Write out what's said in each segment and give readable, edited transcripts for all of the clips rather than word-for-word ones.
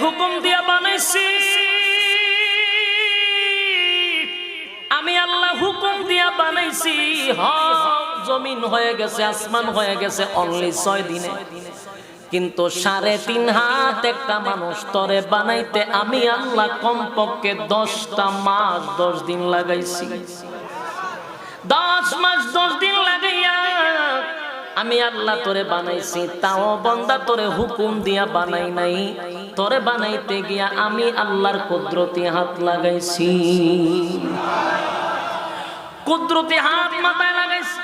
হুকুম দিয়া বানাইছি, আমি আল্লাহ হুকুম দিয়া বানাইছি। জমিন হয়ে গেছে, আসমান হয়ে গেছে অনলি 6 দিনে, কিন্তু 3.5 হাত একটা মানুষ তরে বানাইতে আমি আল্লাহ কমপক্ষে 10টা মাস 10 দিন লাগাইছি। 10 মাস 10 দিন লাগাইয়া আমি আল্লাহ তোরে বানাইছি। তাও বান্দা তোরে হুকুম দিয়া বানাই নাই, তোরে বানাইতে গিয়া আমি আল্লাহর কুদরতি হাত লাগাইছি। কুদরতি হাত মাথায় লাগাইছি।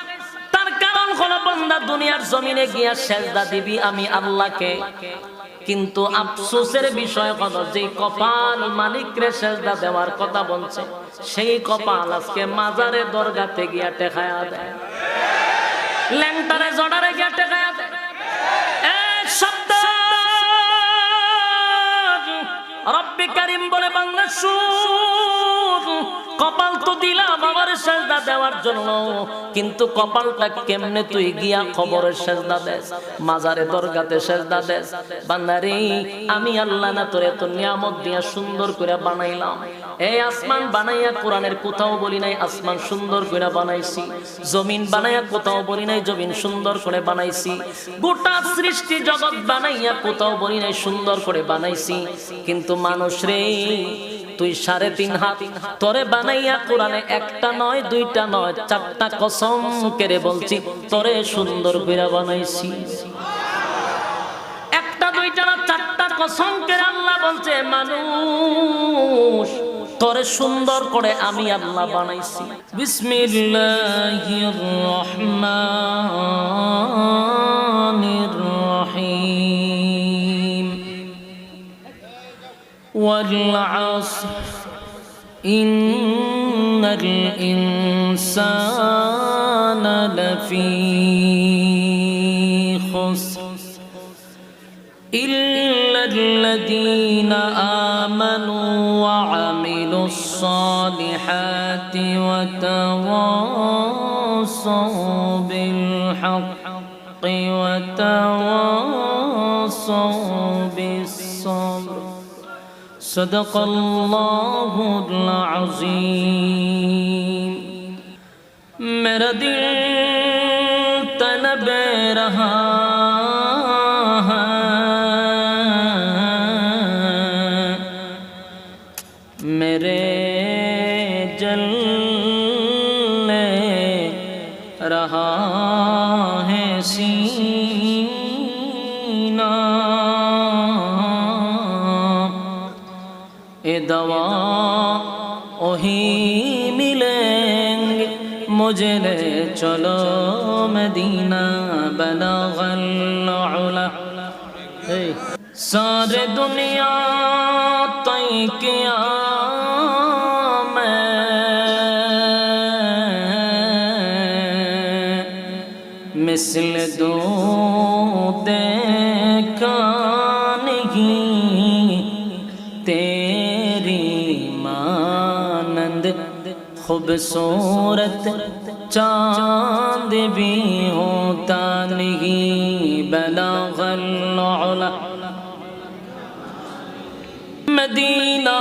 তার কারণ হলো বান্দা দুনিয়ার জমিনে গিয়া সেজদা দিবি আমি আল্লাহকে, কিন্তু আফসোসের বিষয় হলো যে কপাল মালিকরে সেজদা দেওয়ার কথা বলছে, সেই কপাল আজকে মাজারে দরগাতে গিয়া টেকায়া দেয়, ল্যাংটারে জড়ারে গিয়া টেকায়া দেয়। এই শব্দ রব্বি কারীম বলে বান্দা শুন, কপাল তো দিলাম আমার সেজদা দেওয়ার জন্য, কিন্তু কপালটা কেমনে তুই গিয়া খবরের সেজদা দেস, মাজারে দরগাতে সেজদা দেস। বান্দারে আমি আল্লাহ না তোরে এত নিয়ামত দিয়া সুন্দর করে বানাইলাম। এই আসমান বানাইয়া কোরআনের কোথাও বলি নাই আসমান সুন্দর করে বানাইছি, জমিন বানাইয়া কোথাও বলি নাই জমিন সুন্দর করে বানাইছি, গোটা সৃষ্টি জগৎ বানাইয়া কোথাও বলি নাই সুন্দর করে বানাইছি। কিন্তু মানুষ রে তুই 3.5 হাত তোরে বানাইয়া কোরআনে একটা নয়, দুইটা নয়, 4টা কসম করে বলছি তোরে সুন্দর করে বানাইছি। একটা দুইটা না 4টা কসম করে আল্লাহ বলছে মানুষ তোরে সুন্দর করে আমি আল্লাহ বানাইছি। বিসমিল্লাহির রহমানির রহিম। ওয়াল আসর ইন্নাল ইনসানা লাফি খুসর ইল্লাল্লাযীনা আমানু ওয়া আমিলুস সালিহাতি ওয়া তাওয়াসাউ বিল হাক্কি ওয়া তাওয়াসাউ বিস sabr। सदक़ल्लाहुल अज़ीम। मेरा दिल तलब रहा है, मेरे जलने रहा है सीना। ए दवा वही मिलेंगे मुझे ले चलो मदीना बलगल उला। सारे दुनिया तय किया मैं मिसल दो देखा नहीं तेरी मानंद खूबसूरत चांद भी होता नहीं बलगल उला। मदीना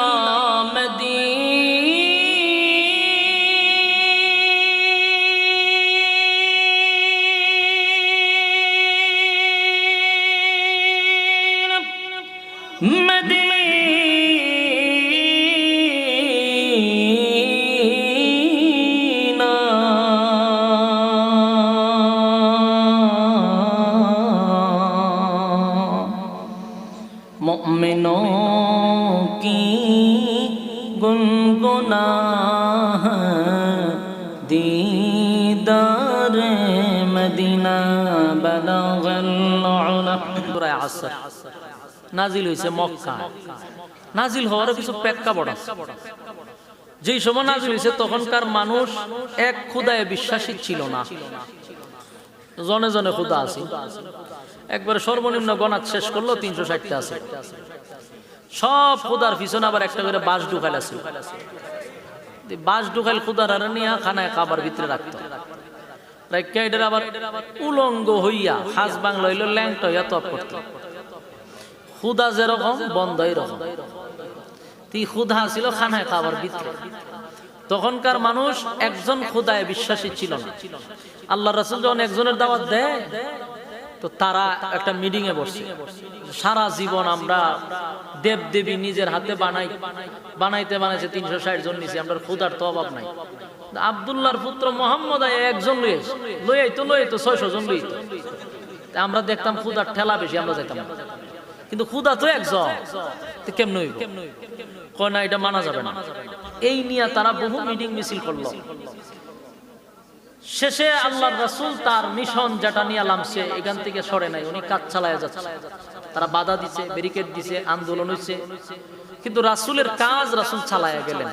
मोमिनों की गुनगुना दीदार मदीना बलगल उला। सूरा আসর নাজিল হয়েছে মক্কায়। নাজিল হওয়ার কিছু প্রেক্ষাপট আছে। যেই সময় নাজিল হয়েছে তখনকার মানুষ এক খোদায় বিশ্বাসী ছিল না, জনে জনে খোদা আছে। একবারে সর্বনিম্ন গণাত শেষ করলো 360টা আছে। সব খোদার পিছনে আবার একটা করে বাঁশ ঢুকাইল আছে। বাঁশ ঢুকাইল খোদার আর নিয়ে খানায় খাবার ভিতরে রাখতো। আবার উলঙ্গ হইয়া হাজ বাংলা হইল ল্যাংটা হইয়া তপ করতো। ক্ষুধা যেরকম বন্ধ এরকম। তুই ক্ষুধা ছিল খানায় খাবার ভিতরে। তখনকার মানুষ একজন ক্ষুধায় বিশ্বাসী ছিল না। আল্লাহ রাসূল যখন একজনের দাওয়াত দেয় তো তারা একটা মিটিং এ বসছে, সারা জীবন আমরা দেব দেবী নিজের হাতে বানাইতে 360 জন নিছি, আমরা ক্ষুধার তো অভাব নাই। আব্দুল্লাহর পুত্র মোহাম্মদ একজন লই তো 600 জন লই। আমরা দেখতাম ক্ষুধার ঠেলা বেশি, আমরা যেতাম না। কিন্তু ক্ষুধা তো একজন, কেমন হইব? কয় না, এটা মানা যাবে না। এই নিয়ে তারা বহু মিটিং মিছিল করলো। শেষে আল্লাহর রাসূল তার মিশন যেটা নিয়ে নামছে এখান থেকে সরে নাই, উনি কাজ চালায় যাচ্ছে। তারা বাধা দিছে, ব্যারিকেড দিছে, আন্দোলন হইছে, কিন্তু রাসূলের কাজ রাসূল চালায়া গেলেন।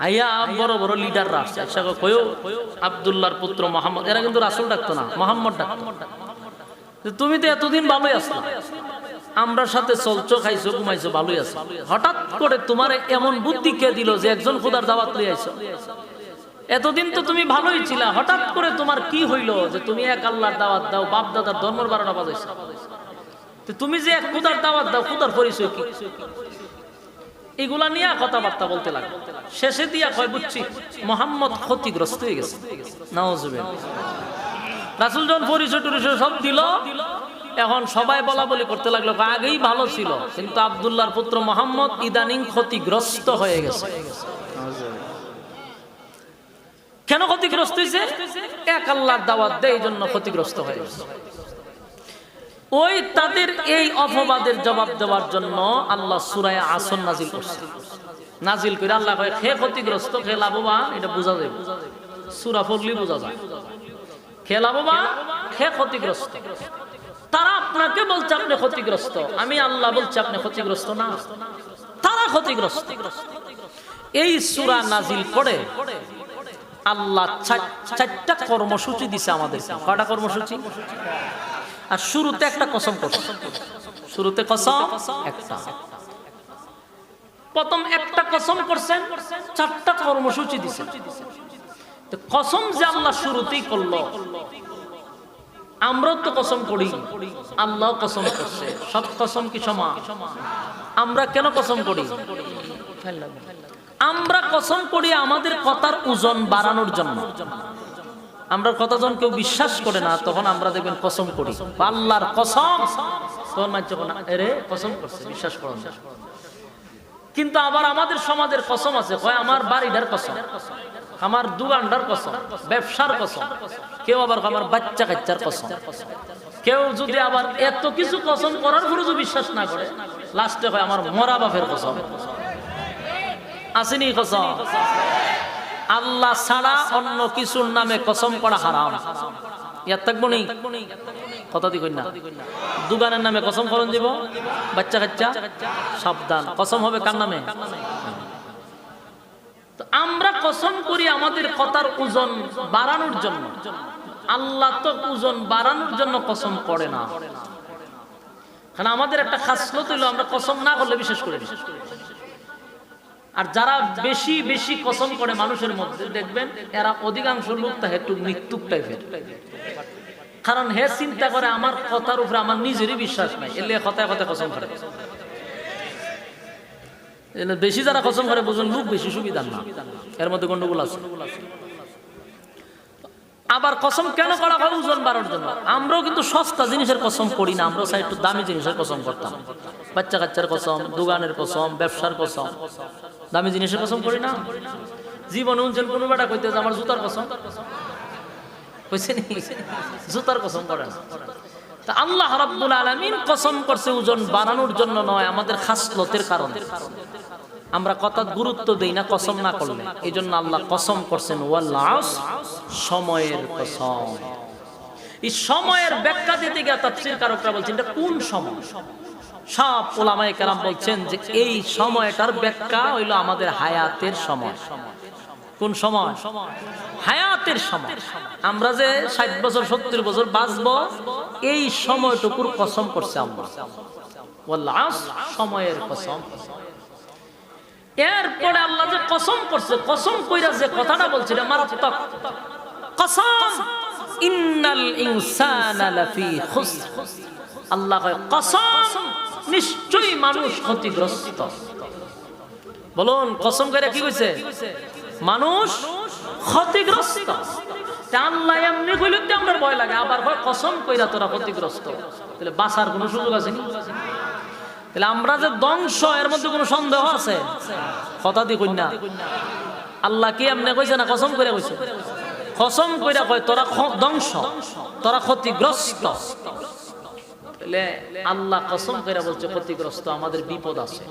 আইয়া বড় বড় লিডাররা আসছে, কয়ও আব্দুল্লাহর পুত্র মোহাম্মদ, এরা কিন্তু রাসূল ডাকতো না, মোহাম্মদ ডাকতো। তুমি তো এতদিন ভালোই আসলা, আমরার সাথে চলছো, খাইছো, ঘুমাইছো, ভালোই আছো, হঠাৎ করে তোমার এমন বুদ্ধি কে দিল যে একজন খোদার দাওয়াত লই আইছো? এতদিন তো তুমি ভালোই ছিলা, হঠাৎ করে তোমার কি হইলো যে তুমি এক আল্লাহর দাওয়াত দাও, বাপ দাদার ধর্মের 12টা বাজাইছো? তুমি যে এক খোদার দাওয়াত দাও, খোদার পরিচয় কি? এগুলা নিয়ে কথাবার্তা বলতে লাগে। শেষে দিয়া কয়, বুঝছি মোহাম্মদ ক্ষতিগ্রস্ত হয়ে গেছে। নাউজুবিল্লাহ। রাসূল যখন পরিচয় টরিচয় সব দিল, এখন সবাই বলা বলি করতে লাগলো, আগেই ভালো ছিল, কিন্তু আব্দুল্লাহর পুত্র মোহাম্মদ ইদানিং ক্ষতিগ্রস্ত হয়ে গেছে। কেন ক্ষতিগ্রস্ত হয়েছে? এক আল্লাহর দাওয়াত দেয়, এই জন্য ক্ষতিগ্রস্ত হয়ে গেছে। ওই তাদের এই অপবাদের জবাব দেওয়ার জন্য আল্লাহ সূরা আসর নাজিল করছে। নাজিল করে আল্লাহ কয়, হে ক্ষতিগ্রস্ত, হে লাভবান, এটা বোঝা যায়, সূরা পড়লেই বোঝা যায়। হে লাভবান, হে ক্ষতিগ্রস্ত। তারা আপনাকে বলছে আপনি ক্ষতিগ্রস্ত, আমি আল্লাহ বলছি আপনি ক্ষতিগ্রস্ত না, তারা ক্ষতিগ্রস্ত। এই সূরা নাজিল করে আল্লাহ চারটা কর্মসূচি দিছে আমাদের। কয়টা কর্মসূচি? আর শুরুতে একটা কসম করছে। শুরুতে কসম একটা, প্রথম একটা কসম করছেন, চারটা কর্মসূচি দিছে। তো কসম যে আল্লাহ শুরুতেই করলো, আমরাও তো কসম করি, আল্লাহ কসম করছে। সব কসম কি সমান? আমরা কেন কসম করি? আমরা কসম করি আমাদের কথার ওজন বাড়ানোর জন্য। আমরা কথা যখন কেউ বিশ্বাস করে না, তখন আমরা দেখবেন কসম করি, আল্লাহর কসম, তখন মানছে না, এরে কসম করছে, বিশ্বাস করো না। কিন্তু আবার আমাদের সমাজের কসম আছে, কয় আমার বাড়িটার কসম, আমার দোকানটার কসম, ব্যবসার কসম, কেউ আবার আমার বাচ্চা কাচ্চার কসম। কেউ যদি আবার এত কিছু কসম করার পরে যদি বিশ্বাস না করে, লাস্টে হয় আমার মরা বাপের কসম। আসেনি কসম? আল্লাহ ছাড়া অন্য কিছুর নামে কসম করা হারাম। ইয়াদ থাকবো নি? কথা দি কই না, দোকানের নামে কসম করন দিব, বাচ্চা কাচ্চা সাবধান, কসম হবে কার নামে? তো আমরা কসম করি আমাদের কথার ওজন বাড়ানোর জন্য। আল্লাহ তো ওজন বাড়ানোর জন্য কসম করে না। কারণ আমাদের একটা খাসলত হলো আমরা কসম না করলে বিশ্বাস করি না। আর যারা বেশি বেশি কসম করে মানুষের মধ্যে, দেখবেন এরা অধিকাংশ লোক তা একটু মৃত্যুক টাইপের। কারণ হে চিন্তা করে আমার কথার উপরে আমার নিজেরই বিশ্বাস নাই, এলে কথায় কথায় কসম করে। বেশি যারা কসম করে বুঝুন লোক বেশি সুবিধার না, এর মধ্যে গন্ডগোল আছে। আবার কসম কেন করা হয়? ওজন বাড়ানোর জন্য। আমরাও কিন্তু সস্তা জিনিসের কসম করি না, আমরাও চাই একটু দামি জিনিসের কসম করতাম। বাচ্চা কাচ্চার কসম, দোকানের কসম, ব্যবসার কসম, দামি জিনিসের কসম করি না। জীবনে উনছেন কোনো বেটা কইতে যে আমার জুতার কসম কইছে নি? জুতার কসম করে না। তা আল্লাহ রাব্বুল আলামিন কসম করছে ওজন বাড়ানোর জন্য নয়, আমাদের খাসলতের কারণে। আমরা কথা গুরুত্ব দেই না কসম না করলে, এই জন্য আল্লাহ কসম করছেন ওয়াল আসর, সময়ের কসম। এই সময়ের ব্যাখ্যা দিতে গিয়ে তাফসীরকারকরা বলছেন এটা কোন সময়? সব উলামায়ে কেরাম বলছেন যে এই সময়টার ব্যাখ্যা হইল আমাদের হায়াতের সময়। কোন সময়? হায়াতের সময়। আমরা যে 60 বছর 70 বছর বাঁচবো, এই সময়টুকুর কসম করছে আল্লাহ। ওয়াল আসর, সময়ের কসম। এরপরে আল্লাহ যে কসম করছে, কসম কইরা যে কথাটা বলছে এটা মারাত্মক। কসম ইন্নাল ইনসানা লাফি খুসর। আল্লাহ কয় কসম নিশ্চয়ই মানুষ ক্ষতিগ্রস্ত। বলুন কসম করে কি কইছে? মানুষ ক্ষতিগ্রস্ত। আল্লাহ এমনি কইলে তো আমার ভয় লাগে, আবার হয় কসম কইরা তোরা ক্ষতিগ্রস্ত, তাহলে বাঁচার কোনো সুযোগ আছে নি? তাহলে আমরা যে ধ্বংস, এর মধ্যে কোনো সন্দেহ আছে? কথা দি কই না, আল্লাহ কি এমনি কইছে না কসম করে কইছে? কসম কইরা কয় তোরা ধ্বংস, তোরা ক্ষতিগ্রস্ত। তাহলে আল্লাহ কসম কইরা বলছে ক্ষতিগ্রস্ত, আমাদের বিপদ আছে।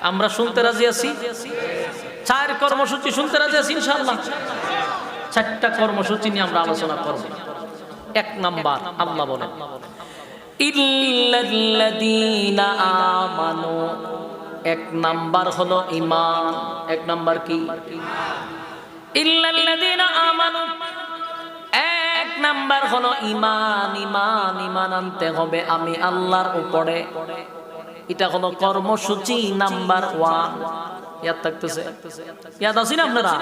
আমরা শুনতে রাজি আছি? 4 কর্মসূচি শুনতে রাজি আছি ইনশাআল্লাহ। 4টা কর্মসূচি নিয়ে আমরা আলোচনা করব। 1 নাম্বার, আল্লাহ বলেন ইল্লাল্লাযীনা আমানু। 1 নাম্বার হলো ঈমান। 1 নাম্বার কি? ইল্লাল্লাযীনা আমানু। 1 নাম্বার হলো ঈমান। ঈমান, ঈমান আনতে হবে আমি আল্লাহর উপরে। এটা হলো কর্মসূচি নাম্বার 1। ইয়াদ থাকতেছে? ইয়াদ আছেন আপনারা?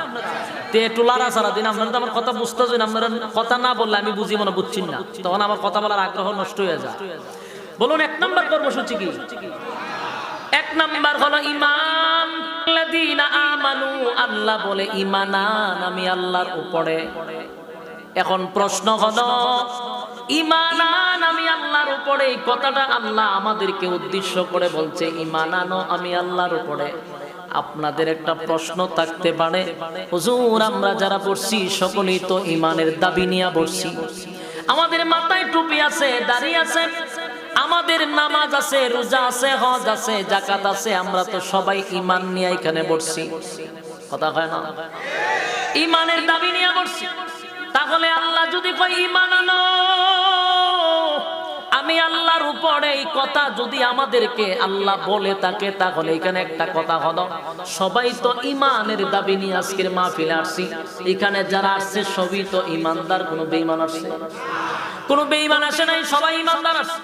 তে টুলারা সারা দিন আপনারা তো আমার কথা বুঝতেছেন, আপনারা কথা না বললে আমি বুঝি মনে বুঝছেন না, তখন আমার কথা বলার আগ্রহ নষ্ট হয়ে যায়। বলুন 1 নাম্বার কর্মসূচি কি? 1 নাম্বার হলো ঈমান। আল্লাযীনা আমানু, আল্লাহ বলে ঈমান আন আমি আল্লাহর উপরে। এখন প্রশ্ন হলো ঈমান আন আমি আল্লাহর উপরে, এই কথাটা আল্লাহ আমাদেরকে উদ্দেশ্য করে বলছে ঈমান আনো আমি আল্লাহর উপরে। আপনাদের একটা প্রশ্ন থাকতে পারে, হুজুর আমরা যারা পড়ছি সকলেই তো ঈমানের দাবি নিয়ে পড়ছি, আমাদের মাথায় টুপি আছে, দাড়ি আছে, আমাদের নামাজ আছে, রোজা আছে, হজ আছে, যাকাত আছে, আমরা তো সবাই ঈমান নিয়ে এখানে পড়ছি। কথা হয় না? ঈমানের দাবি নিয়ে পড়ছি। তাহলে আল্লাহ যদি কয় ঈমান আনো আমি আল্লাহর উপরে, এই কথা যদি আমাদেরকে আল্লাহ বলে থাকে, তাহলে এখানে একটা কথা হলো সবাই তো ঈমানের দাবি নিয়ে আজকের মাহফিলে আসছি। এখানে যারা আসছে সবই তো ঈমানদার, কোনো বেঈমান আসছে? কোনো বেঈমান আসে নাই, সবাই ঈমানদার আসছে।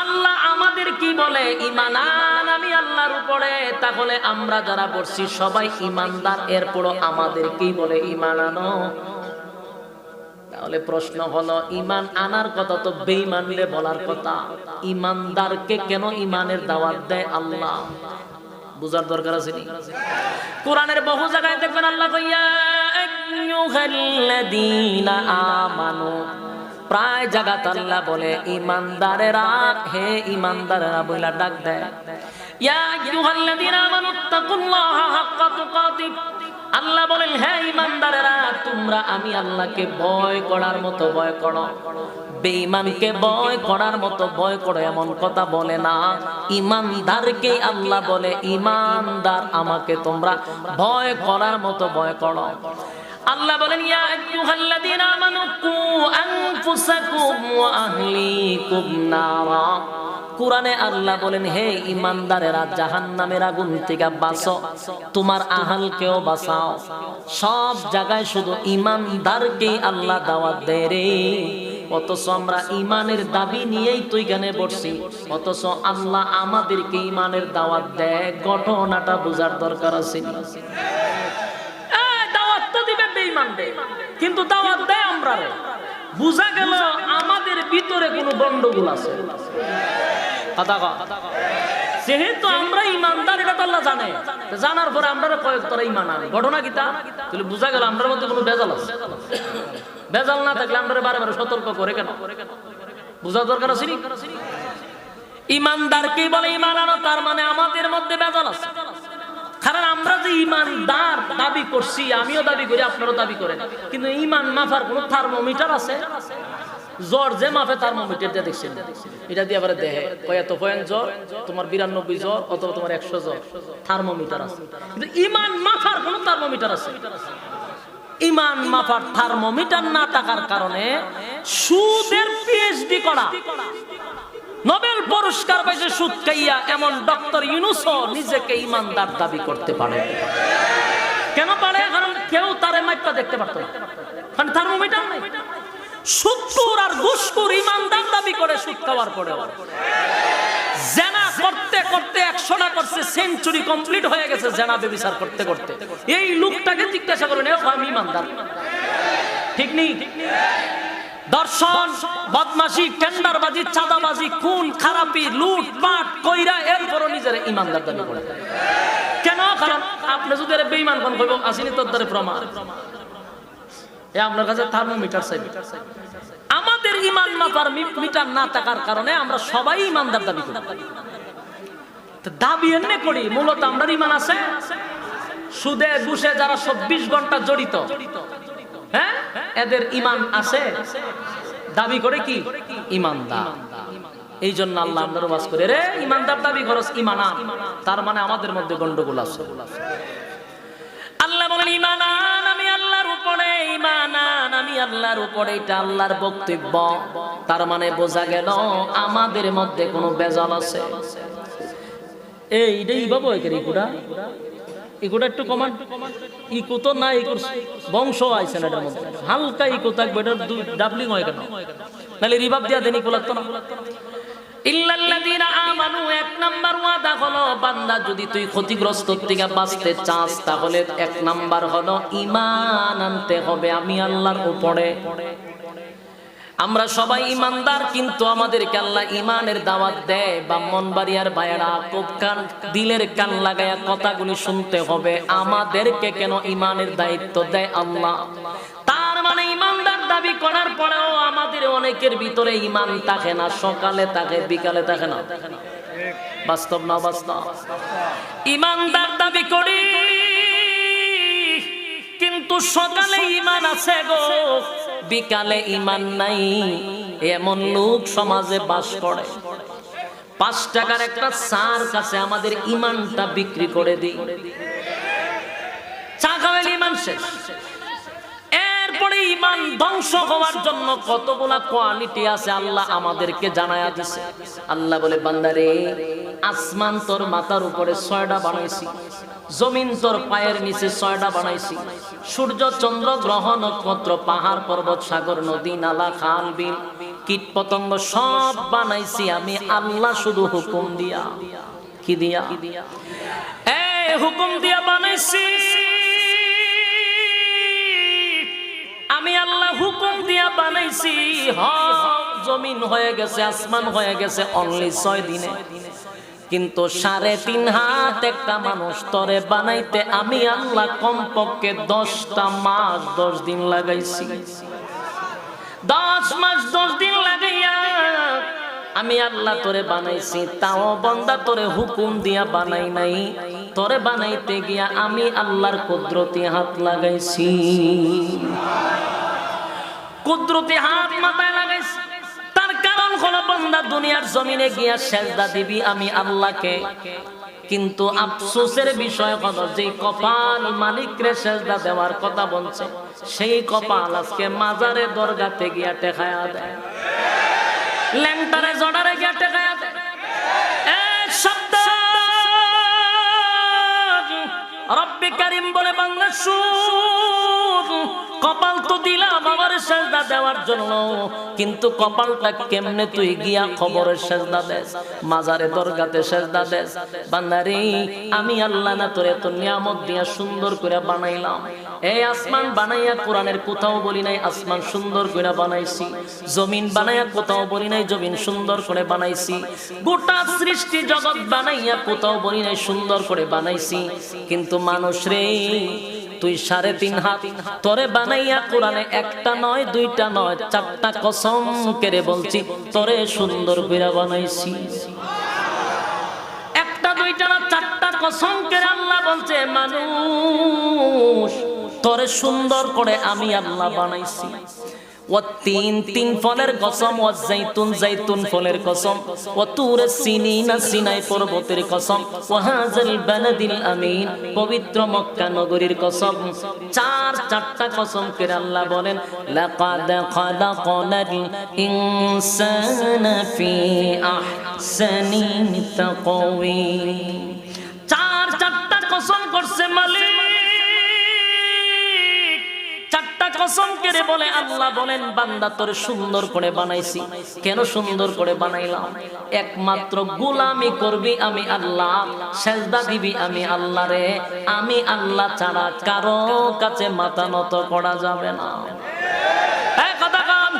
আল্লাহ আমাদের কি বলে? ঈমান আন আমি আল্লাহর উপরে। তাহলে আমরা যারা পড়ছি সবাই ঈমানদার, এরপরও আমাদের কি বলে? ঈমান আনো। তাহলে প্রশ্ন হলো ঈমান আনার কথা তো বেঈমানরে বলার কথা, ঈমানদারকে কেন ঈমানের দাওয়াত দেয় আল্লাহ? বুঝার দরকার আছে নি? কোরআনের বহু জায়গায় দেখবেন আল্লাহ কইয়া আইয়ুহাল্লাযীনা আমানু, প্রায় জায়গাতে আল্লাহ বলে ঈমানদারেরা, হে ঈমানদারেরা বইলা ডাক দেয়। ইয়া আইয়ুহাল্লাযীনা আমানু তাকুল্লাহা হাক্কা তুকাতিহ, আল্লাহ বলেন হে ঈমানদারেরা তোমরা আমি আল্লাহকে ভয় করার মতো ভয় করো। বেঈমানকে ভয় করার মতো ভয় করো এমন কথা বলে না, ঈমানদারকে আল্লাহ বলে ঈমানদার আমাকে তোমরা ভয় করার মতো ভয় করো। আল্লাহ বলেন ইয়া আইয়ুহাল্লাযীনা আমানু কু আনফুসাকুম ওয়া আহলিকুম নারা। কোরআনে আল্লাহ বলেন হে ঈমানদারেরা জাহান্নামের আগুন থেকে বাঁচো, তোমার আহলকেও বাঁচাও। সব জায়গায় শুধু ঈমানদারকে আল্লাহ দাওয়াত দেয় রে। অথচ আমরা ঈমানের দাবি নিয়েই তো এখানে বসছি, অথচ আল্লাহ আমাদেরকে ঈমানের দাওয়াত দেয়। ঘটনাটা বোঝার দরকার আছে। দাওয়াত তো দিবে বেঈমান দেয়, কিন্তু দাওয়াত দেয় আমরা রে। বুঝা গেল আমাদের ভিতরে কোনো গন্ডগোল আছে। যেহেতু আমরা ইমানদার এটা তো আল্লাহ জানে, জানার পরে আমরা কয়েক তোরা ইমান আনে। ঘটনা কিতা? তাহলে বুঝা গেল আমরা মধ্যে কোনো বেজাল আছে। বেজাল না থাকলে আমরা বারে বারে সতর্ক করে কেন? বুঝা দরকার আছে। ইমানদারকে বলে ইমান আনো, তার মানে আমাদের মধ্যে বেজাল আছে। কারণ আমরা যে ইমানদার দাবি করছি, আমিও দাবি করি, আপনারও দাবি করেন, কিন্তু ইমান মাফার কোন থার্মোমিটার আছে? জ্বর যে মাফে থার্মোমিটার দিয়ে দেখছেন, এটা দিয়ে আবার দেহে এত পয়েন্ট জ্বর, তোমার 92 জ্বর অথবা তোমার 100 জ্বর, থার্মোমিটার আছে। কিন্তু ইমান মাফার কোন থার্মোমিটার আছে? ইমান মাফার থার্মোমিটার না থাকার কারণে সুদের পিএইচডি করা, নোবেল পুরস্কার পাইছে সুদ খাইয়া, এমন ডক্টর ইউনূসও নিজেকে ইমানদার দাবি করতে পারে। কেন পারে? কারণ কেউ তারে মাইপা দেখতে পারতো না, কারণ থার্মোমিটার নাই। সুদখোর আর ঘুষখোর ইমানদার দাবি করে সুদ খাওয়ার পরেও। জেনা করতে করতে 100টা করছে, সেঞ্চুরি কমপ্লিট হয়ে গেছে জেনা ব্যভিচার করতে করতে। এই লোকটাকে জিজ্ঞাসা করেন আমি ইমানদার, ঠিক নেই? দর্শন, বদমাশি, টেন্ডারবাজি, চাঁদাবাজি, খুন খারাপি, লুটপাট কইরা এরপরও নিজের ইমানদার দাবি করে। কেন? কারণ আপনি যদি বেঈমান কোন কইব আসেনি তোর দ্বারা প্রমাণ, এ আপনার কাছে থার্মোমিটার চাইবে। আমাদের ইমান মাপার মিটার না থাকার কারণে আমরা সবাই ইমানদার দাবি করি। দাবি এমনি করি, মূলত আমরা ইমান আছে। সুদে ঘুষে যারা 24 ঘন্টা জড়িত, হ্যাঁ, এদের ইমান আছে, দাবি করে কি ইমানদার। এই জন্য আল্লাহ আমরা ওয়াজ করে, রে ইমানদার দাবি করস, ইমান আন। তার মানে আমাদের মধ্যে গন্ডগোল আছে। আল্লাহ বলেন ঈমান আন আমি আল্লাহর উপরে, ঈমান আন আমি আল্লাহর উপরে। এটা আল্লাহর বক্তব্য। তার মানে বোঝা গেল আমাদের মধ্যে কোনো বেজাল আছে। এইটাই বাবু ইকুটা ইকুটা একটু কমান, ইকু তো না, ইকুর বংশ আইছে না, এটার মধ্যে হালকা ইকু থাকবে। এটা ডাবলিং হয় কেন? নাহলে রিভাব দিয়া দেন, ইকু লাগতো না। ইল্লাল্লাযীনা আমানু, এক নাম্বার ওয়াদা হলো বান্দা যদি তুই ক্ষতিগ্রস্ত থেকে বাঁচতে চাস তাহলে এক নাম্বার হলো ঈমান আনতে হবে আমি আল্লাহর উপরে। আমরা সবাই ইমানদার, কিন্তু আমাদেরকে আল্লাহ ইমানের দাওয়াত দেয়। ব্রাহ্মণবাড়িয়ার ভাইয়েরা খুব কান দিলের কান লাগায়া কথাগুলি শুনতে হবে। আমাদেরকে কেন ইমানের দায়িত্ব দেয় আল্লাহ? তার মানে ইমানদার দাবি করার পরেও আমাদের অনেকের ভিতরে ইমান থাকে না, সকালে থাকে বিকালে থাকে না। বাস্তব না বাস্তব? ইমানদার দাবি করি কিন্তু সকালে ইমান আছে গো, বিকালে ইমান নাই। এমন লোক সমাজে বাস করে। 5 টাকার একটা চার কাছে আমাদের ইমানটা বিক্রি করে দিই, চা খাওয়ালে ইমান শেষ। এরপরে ইমান ধ্বংস হওয়ার জন্য কতগুলা কোয়ালিটি আছে আল্লাহ আমাদেরকে জানায়া দিছে। আল্লাহ বলে বান্দারে, আসমান তোর মাথার উপরে 6টা বানাইছি, জমিন তোর পায়ের নিচে 6টা বানাইছি, সূর্য চন্দ্র গ্রহ নক্ষত্র পাহাড় পর্বত সাগর নদী নালা খাল বিল কীট পতঙ্গ সব বানাইছি আমি আল্লাহ, শুধু হুকুম দিয়া। কি দিয়া? এই হুকুম দিয়া বানাইছি আমি আল্লাহ, হুকুম দিয়া বানাইছি। জমিন হয়ে গেছে, আসমান হয়ে গেছে অনলি 6 দিনে। কিন্তু 3.5 হাত একটা মানুষ তরে বানাইতে আমি আল্লাহ কমপক্ষে 10টা মাস 10 দিন লাগাইছি। 10 মাস 10 দিন লাগাইয়া আমি আল্লাহ তোরে বানাইছি। তাও বান্দা তোরে হুকুম দিয়া বানাই নাই, তোরে বানাইতে গিয়া আমি আল্লাহর কুদরতি হাত লাগাইছি। কুদরতি হাত মাথায় লাগাইছি। তার কারণ হলো বান্দা দুনিয়ার জমিনে গিয়া সেজদা দিবি আমি আল্লাহকে, কিন্তু আফসোসের বিষয় হলো যে কপাল মালিকরে সেজদা দেওয়ার কথা বলছে, সেই কপাল আজকে মাজারে দরগাতে গিয়া টেকায়া দেয়, ল্যাংটারে জড়ারে গিয়া টেকায়া দেয়। শব্দ রব্বে কারিম বলে বাংলা শুন, কপাল তো দিলাম আমার সেজদা দেওয়ার জন্য, কিন্তু কপালটা কেমনে তুই গিয়া খবরের সেজদা দেস, মাজারে দরগাতে সেজদা দেস। বান্দারে আমি আল্লাহ না তোরে এত নিয়ামত দিয়া সুন্দর করে বানাইলাম। এই আসমান বানাইয়া কোরআনের কোথাও বলি নাই আসমান সুন্দর করে বানাইছি, জমিন বানাইয়া কোথাও বলি নাই জমিন সুন্দর করে বানাইছি, গোটা সৃষ্টি জগৎ বানাইয়া কোথাও বলি নাই সুন্দর করে বানাইছি। কিন্তু মানুষ রে, তুই 3.5 হাত তোরে বানাইয়া কোরআনে 1টা নয় 2টা নয় 4টা কসম করে বলছি তোরে সুন্দর করে বানাইছি। 1টা 2টা না 4টা কসম করে আল্লাহ বলছে মানুষ তোরে সুন্দর করে আমি আল্লাহ বানাইছি। ও তিন ফলের কসম, ও জাইতুন ফলের কসম, ও তুর সিনিনা সিনাই পর্বতের কসম, ও হাযাল বালাদিল আমিন পবিত্র মক্কা নগরীর কসম। 4টা কসম করে আল্লাহ বলেন লাকাদ খালাকনাল ইনসানা ফি আহসানি তাকওয়িম। 4টা কসম করছে মালিক, 4টা কসম করে বলে আল্লাহ বলেন বান্দা তোরে সুন্দর করে বানাইছি। কেন সুন্দর করে বানাইলাম? একমাত্র গোলামি করবি আমি আল্লাহ, সেজদা দিবি আমি আল্লাহ রে, আমি আল্লাহ ছাড়া কারো কাছে মাথা নত করা যাবে না। কথা কন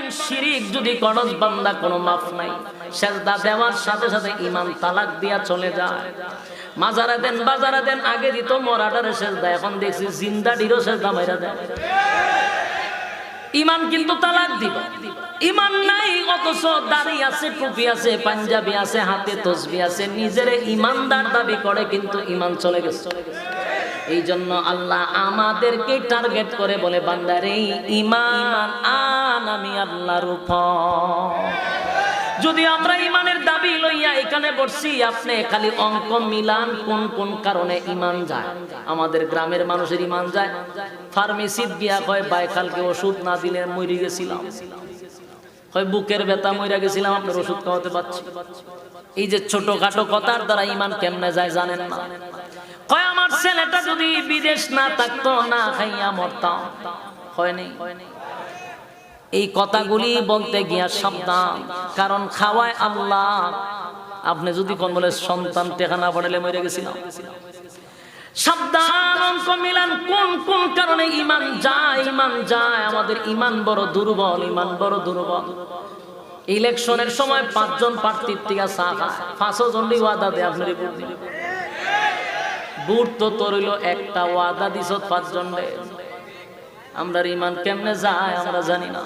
বলেন শিরিক যদি করস বান্দা কোনো মাফ নাই। সেজদা দেওয়ার সাথে সাথে ঈমান তালাক দিয়া চলে যায়। মাজারা দেন বাজারা দেন, আগে দিত মরাটারে সেজদা, এখন দেখছি জিন্দাডিরও সেজদা মাইরা দেয়। ঈমান কিন্তু তালাক দিব। ঈমান নাই অথচ দাড়ি আছে, টুপি আছে, পাঞ্জাবি আছে, হাতে তসবিহ আছে, নিজের ঈমানদার দাবি করে কিন্তু ঈমান চলে গেছে। এই জন্য আল্লাহ আমাদেরকে টার্গেট করে বলে, বান্দারে ঈমান আন আমি আল্লাহর উপর। যদি আমরা ঈমানের দাবি লইয়া এখানে বসছি, আপনি খালি অঙ্ক মিলান কোন কোন কারণে ঈমান যায়। আমাদের গ্রামের মানুষের ঈমান যায় ফার্মেসিতে গিয়া কয় বাইকালকে ওষুধ না দিলে মরে গেছিলাম, হয় বুকের ব্যথা মরে গেছিলাম, আপনার ওষুধ খাওয়াতে পারছি। এই যে ছোটখাটো কথার দ্বারা ঈমান কেমনে যায় জানেন না। কয় আমার ছেলেটা যদি বিদেশ না থাকতো না খাইয়া মরতাম, হয় নাই। এই কথাগুলি বলতে গিয়া সাবধান, কারণ খাওয়ায় আল্লাহ। আপনি যদি কোন বলে সন্তান টেকা না পড়ালে মরে গেছিলাম, সাবধান অঙ্ক মিলান কোন কোন কারণে ঈমান যায়। ঈমান যায়, আমাদের ঈমান বড় দুর্বল, ঈমান বড় দুর্বল। ইলেকশনের সময় 5 জন প্রার্থীর থেকে চা খায়, 5 জনই ওয়াদা দেয় আপনার বুট তো তরিল একটা ওয়াদা দিছ 5 জনে। আমরা ঈমান কেমনে যায় আমরা জানি না।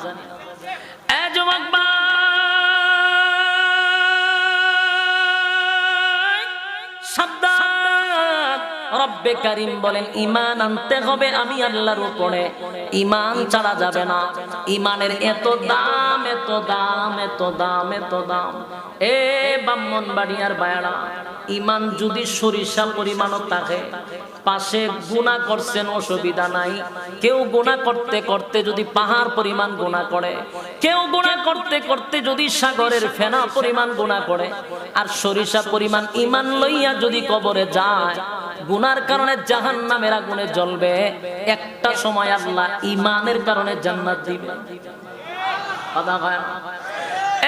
এ যুবক ভাই সাবধান, রব্বে কারীম বলেন ঈমান আনতে হবে আমি আল্লাহর উপরে, ঈমান ছাড়া যাবে না। ঈমানের এত দাম, এত দাম, এত দাম, এত দাম। এ ব্রাহ্মণবাড়িয়ার বায়রা, ঈমান যদি সরিষা পরিমাণও থাকে, পাশে গুনাহ করছেন অসুবিধা নাই। কেউ গুনাহ করতে করতে যদি পাহাড় পরিমাণ গুনাহ করে, কেউ গুনাহ করতে করতে যদি সাগরের ফেনা পরিমাণ গুনাহ করে, আর সরিষা পরিমাণ ঈমান লইয়া যদি কবরে যায়, গুনার কারণে জাহান্নামের আগুনে জ্বলবে। একটা সময় আল্লাহ ঈমানের কারণে জান্নাত দিবে। কথা কয়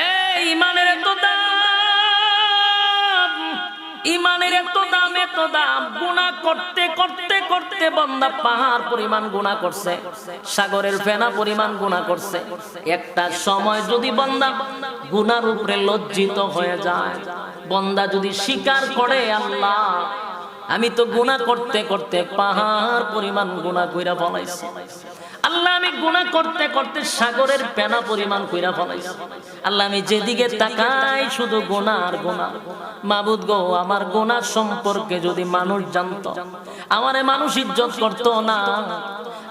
এই ঈমানের এত দাম, ঈমানের এত দাম, এত দাম। গুনাহ করতে করতে করতে বান্দা পাহাড় পরিমাণ গুনাহ করছে, সাগরের ফেনা পরিমাণ গুনাহ করছে। একটা সময় যদি বান্দা গুনার উপরে লজ্জিত হয়ে যায়, বান্দা যদি স্বীকার করে আল্লাহ আমি তো গুনাহ করতে করতে পাহাড় পরিমাণ গুনাহ কইরা ফলাইছি, আল্লাহ আমি গুনাহ করতে করতে সাগরের পেনা পরিমাণ কইরা ফলাইছি, আল্লাহ আমি যেদিকে তাকাই শুধু গুনাহ আর গুনাহ। মাবুদ গো, আমার গুনাহ সম্পর্কে যদি মানুষ জানতো, আমারে মানুষ ইজ্জত করতো না।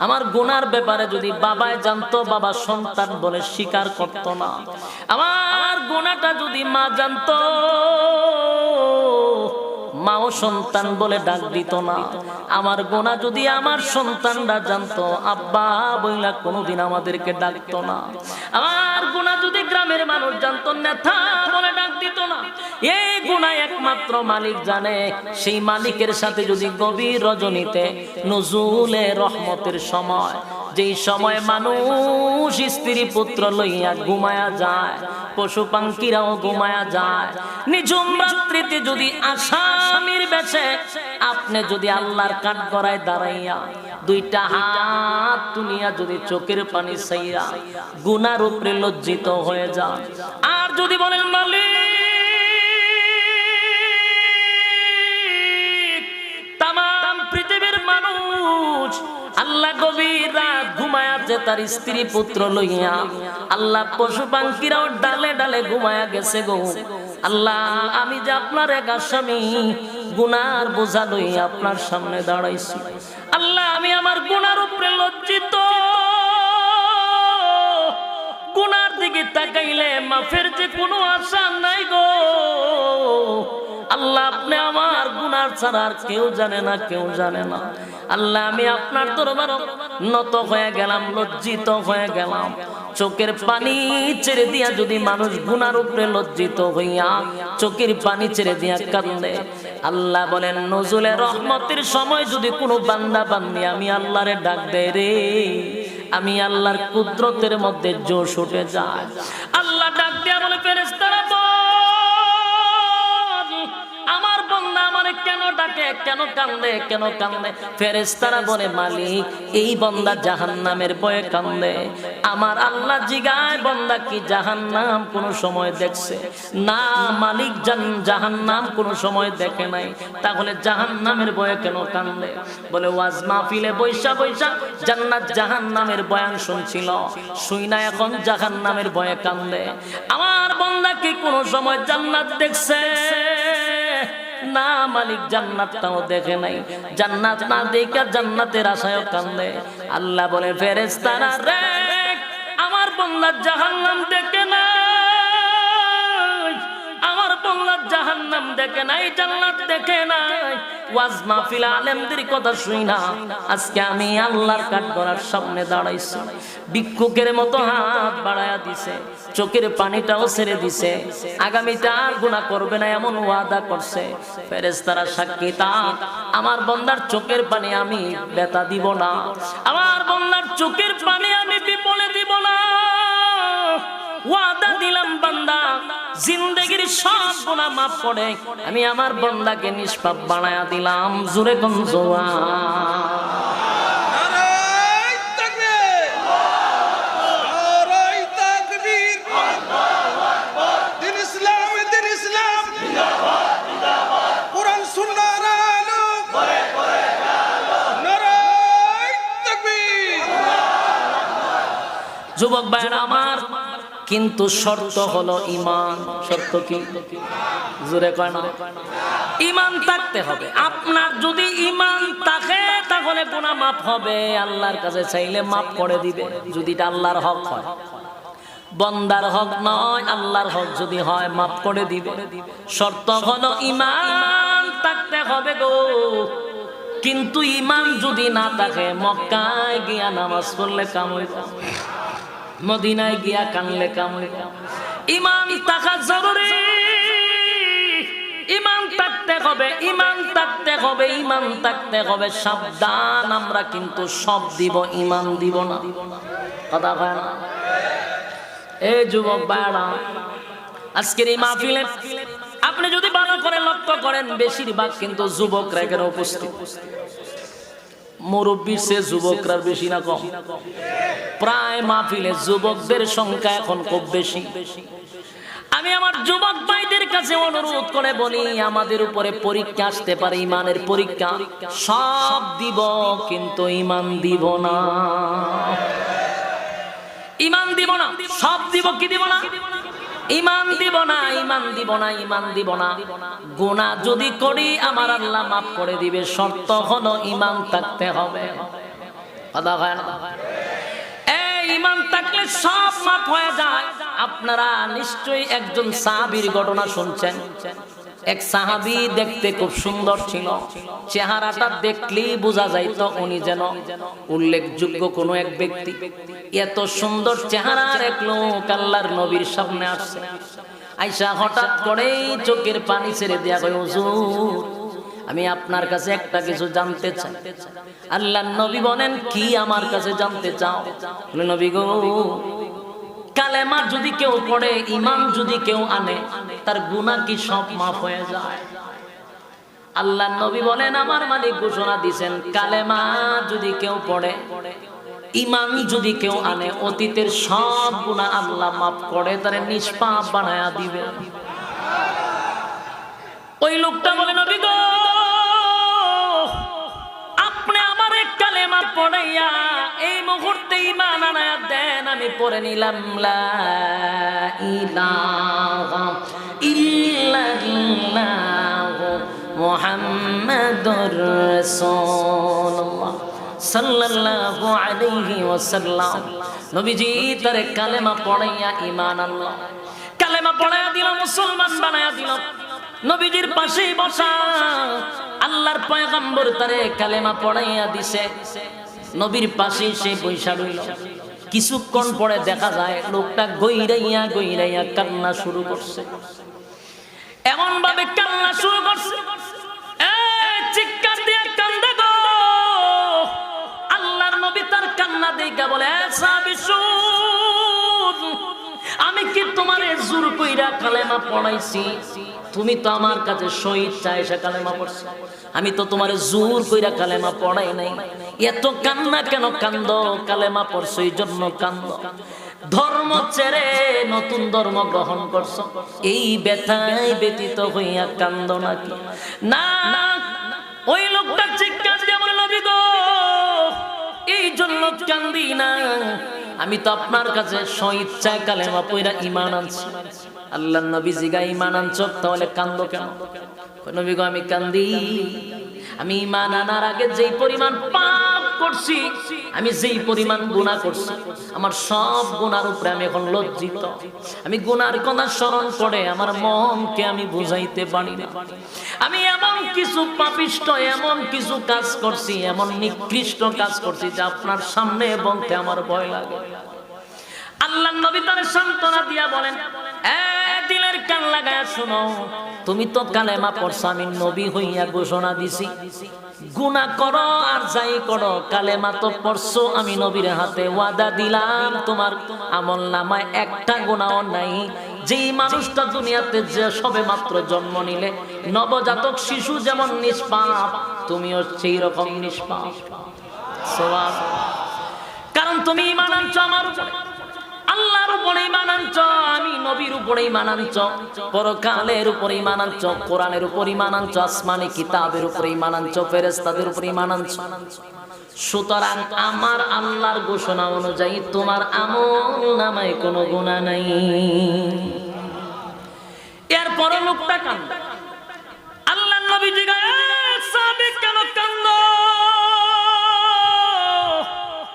আমার গুনার ব্যাপারে যদি বাবায় জানতো, বাবা সন্তান বলে স্বীকার করতো না। আমার গুনাহটা যদি মা জানতো, মাও সন্তান বলে ডাক দিত না। আমার গুনাহ যদি আমার সন্তানরা জানতো, আব্বা বইলা কোনোদিন আমাদেরকে ডাকতো না। আমার গুনাহ যদি গ্রামের মানুষ জানতো, নেতা বলে ডাক দিত না। এই গুনাহ একমাত্র মালিক জানে। সেই মালিকের সাথে যদি গভীর রজনীতে নজুলে রহমতের সময়, যেই সময় মানুষ স্ত্রী পুত্র লইয়া ঘুমায়া যায়, পশু পাখিরাও ঘুমায়া যায়, নিঝুম রাত্রিতে যদি আসামির বেশে আপনি যদি আল্লাহর কাঠগড়ায় দাঁড়াইয়া দুইটা হাত তুলিয়া যদি চোখের পানি ছাইরা গুনার উপরে লজ্জিত হয়ে যান, আর যদি বলেন মালিক, তামাম পৃথিবীর মানুষ আল্লাহ গভীর রাত ঘুমায়াছে তার স্ত্রী পুত্র লইয়া, আল্লাহ পশু পাখিরাও ডালে ডালে ঘুমায়া গেছে গো, আল্লাহ আমি যে আপনার এক আসামি, গুনার বোঝা লইয়া আপনার সামনে দাঁড়াইছি, আল্লাহ আমি আমার গুনার উপরে লজ্জিত। গুনার দিকে তাকাইলে মাফের যে কোনো আশা নাই গো, আল্লাহ আপনি আমার গুনার ছাড়া আর কেউ জানে না, কেউ জানে না। আল্লাহ আমি আপনার দরবারে নত হয়ে গেলাম, লজ্জিত হয়ে গেলাম। চোখের পানি ছেড়ে দিয়া যদি মানুষ গুনার উপরে লজ্জিত হইয়া চোখের পানি ছেড়ে দিয়া কাঁদে, আল্লাহ বলেন নজুলে রহমতের সময় যদি কোনো বান্দা বান্দি আমি আল্লাহরে ডাক দেয় রে, আমি আল্লাহর কুদরতের মধ্যে জোশ উঠে যায়। আল্লাহ ডাক দিয়া বলে ফেরেশতারা বল, আমার বান্দা আমারে কেন ডাক থাকে, কেন কান্দে, কেন কান্দে? ফেরেশতারা বলে মালিক, এই বান্দা জাহান্নামের ভয়ে কান্দে। আমার আল্লাহ জিগায়, বান্দা কি জাহান্নাম কোন সময় দেখছে? না মালিক, জাহান্নাম কোন সময় দেখে নাই। তাহলে জাহান্নামের ভয়ে কেন কান্দে? বলে ওয়াজ মাহফিলে বৈশা বৈশা জান্নাত জাহান্নামের বয়ান শুনছিল, শুই না এখন জাহান্নামের ভয়ে কান্দে। আমার বান্দা কি কোন সময় জান্নাত দেখছে? না মালিক, জান্নাতটাও দেখে নাই। জান্নাত না দেখা জান্নাতের আশায়ও কান্দে। আল্লাহ বলে ফেরেশতারা রে, আমার বান্দা জাহান্নাম দেখে নাই, আমার বান্দা জাহান্নাম দেখে নাই, জান্নাত দেখে নাই। ওয়াজ মাহফিল আলেমদের কথা শুই না, আজকে আমি আল্লাহর কাঠগড়ার সামনে দাঁড়াইছি। ভিক্ষুকের মতো হাত বাড়ায়া দিছে, চোখের পানিটাও ছেড়ে দিছে, আগামীতে আর গুনাহ করবে না এমন ওয়াদা করছে। ফেরেশতারা সাক্ষী, তা আমার বান্দার চোখের পানি আমি ব্যথা দিব না, আমার বান্দার চোখের পানি আমি বিপলে দিব না। ওয়াদা দিলাম বান্দা জিন্দেগির সব গুনাহ মাফ করে আমি আমার বান্দাকে নিষ্পাপ বানায়া দিলাম। জোরে কোন যুবক ভাইরা আমার, কিন্তু শর্ত হলো ঈমান। শর্ত কি? জোরে কয় না? ঈমান থাকতে হবে। আপনার যদি ঈমান থাকে তাহলে গুনাহ মাফ হবে, আল্লাহর কাছে চাইলে মাফ করে দিবে, যদি এটা আল্লাহর হক হয়। বান্দার হক নয়, আল্লাহর হক যদি হয় মাফ করে দিবে। শর্ত হলো ঈমান থাকতে হবে গো। কিন্তু ঈমান যদি না থাকে, মক্কায় গিয়া নামাজ পড়লে কাম হইবে, মদিনায় গিয়া কানলে কাম হইবে। ঈমান থাকা জরুরি, ঈমান থাকতে হবে, ঈমান থাকতে হবে, ঈমান থাকতে হবে। সাবধান, আমরা কিন্তু সব দিব, ঈমান দিব না। কথা কয় না? এই যুবক ভাইরা, আজকের এই মাহফিলে আপনি যদি ভালো করে লক্ষ্য করেন, বেশিরভাগ কিন্তু যুবকরা এখানে উপস্থিত। মুরব্বীর চেয়ে যুবকরা বেশি না কম? প্রায় মাহফিলে যুবকদের সংখ্যা এখন খুব বেশি। আমি আমার যুবক ভাইদের কাছে অনুরোধ করে বলি, আমাদের উপরে পরীক্ষা আসতে পারে, ঈমানের পরীক্ষা। সব দিব কিন্তু ঈমান দিব না, ঈমান দিব না। সব দিব কি দিব না? ঈমান দিব না, ঈমান দিব না, ঈমান দিব না। গুনাহ যদি করি আমার আল্লাহ মাফ করে দিবে, শর্ত হলো ঈমান থাকতে হবে। কথা হয় না? এই ঈমান থাকলে সব মাফ হয়ে যায়। আপনারা নিশ্চয়ই একজন সাহাবীর ঘটনা শুনছেন। এক সাহাবী দেখতে খুব সুন্দর ছিল, চেহারাটা দেখলেই বোঝা যাইত উনি যেন উল্লেখযোগ্য কোনো এক ব্যক্তি। এত সুন্দর চেহারার এক লোক আল্লাহর নবীর সামনে আসছে। আয়েশা হঠাৎ করেই চোখের পানি ছেড়ে দেয়া কয়, হুজুর আমি আপনার কাছে একটা কিছু জানতে চাই। আল্লাহর নবী বলেন, কি আমার কাছে জানতে চাও? বলে, নবী গো, কালেমা যদি কেউ পড়ে, ঈমান যদি কেউ আনে, তার গুনাহ কি সব মাফ হয়ে যায়? আল্লাহর নবী বলেন, আমার মালিক ঘোষণা দিবেন, কালেমা যদি কেউ পড়ে, ঈমান যদি কেউ আনে, অতীতের সব গুনাহ আল্লাহ মাফ করে তারে নিষ্পাপ বানায়া দিবে। ওই লোকটা বলে, নবী গো, আপনি আমার কালেমা পড়াইয়া এই মুহূর্তে ঈমান আনায়া দেন, আমি পড়ে নিলাম লা ইলাহা ইল্লাল্লাহু মুহাম্মাদুর রাসূলুল্লাহ সাল্লাল্লাহু আলাইহি ওয়াসাল্লাম। নবীজি তারে কালেমা পড়াইয়া ঈমান আনলো, কালেমা পড়াইয়া দিল, মুসলমান বানায়া দিল। নবীজির পাশেই বসা আল্লাহর পয়গম্বর তারে কালেমা পড়াইয়া দিছে, নবীর পাশেই সে বৈশা রইল। কিছুক্ষণ পরে দেখা যায় লোকটা গইরাইয়া গইরাইয়া কান্না শুরু করছে। এমন ভাবে কান্না শুরু করছে, চিৎকার দিয়ে কান্দে গো। আল্লাহর নবী তার কান্না দেখা বলে, সাহাবী শুন, আমি কি তোমারে জোর কইরা কালেমা পড়াইছি? তুমি তো আমার কাছে শহীদ চাইছা কালেমা পড়ছো, আমি তো তোমারে জোর কইরা কালেমা পড়াই নাই। এত কান্না কেন কান্দো? কালেমা পড়ছো এই জন্য কান্দো। ধর্ম ছেড়ে নতুন ধর্ম গ্রহণ করছো, এই ব্যথায় ব্যতীত হইয়া কান্দো নাকি? না, ওই লোকটা চিৎকার দিয়ে বলে, নবী গো, এই জন্য কান্দি না, আমি তো আপনার কাছে স্বইচ্ছায় কালেমা পড়া ঈমান আনছি। আল্লাহর নবী জিগা, ঈমান আনছো তাহলে কান্দো কেন? নবী গো, আমি কান্দি, আমি ঈমান আনার আগে যেই পরিমাণ পাপ করছি, আমি যেই পরিমাণ গুনাহ করছি, আমার সব গুনার উপরে আমি এখন লজ্জিত। আমি গুনার কথা স্মরণ করে আমার মনকে আমি বুঝাইতে পারি না। আমি এমন কিছু পাপিষ্ট, এমন কিছু কাজ করছি, এমন নিকৃষ্ট কাজ করছি যে আপনার সামনে বলতে আমার ভয় লাগে। আল্লাহর নবী তার সান্ত্বনা দিয়া বলেন, দিলের কান লাগায়া শোনো, তুমি তো কালেমা পড়ছো, আমি নবী হইয়া ঘোষণা দিছি, গুনাহ করো আর যাই করো, কালেমা তো পড়ছো, আমি নবীর হাতে ওয়াদা দিলাম তোমার আমল নামায় একটা গুনাহও নাই। যেই মানুষটা দুনিয়াতে যে সবে মাত্র জন্ম নিলে নবজাতক শিশু যেমন নিষ্পাপ, তুমিও সেই রকম নিষ্পাপ। কারণ তুমি ঈমান আনছো আমার উপরে, আল্লাহর উপরে ঈমান আনছো, আমি নবীর উপরে ঈমান আনছো, পরকালের উপরে ঈমান আনছো, কোরআনের উপরে ঈমান আনছো, আসমানি কিতাবের উপরে ঈমান আনছো, ফেরেশতাদের উপরে ঈমান আনছো। সুতরাং আমার আল্লাহর ঘোষণা অনুযায়ী তোমার আমল নামায় কোনো গুনাহ নাই। এরপর লোকটা কান্দে। আল্লাহর নবী জিজ্ঞাসা, সাহাবী কেন কান্দো?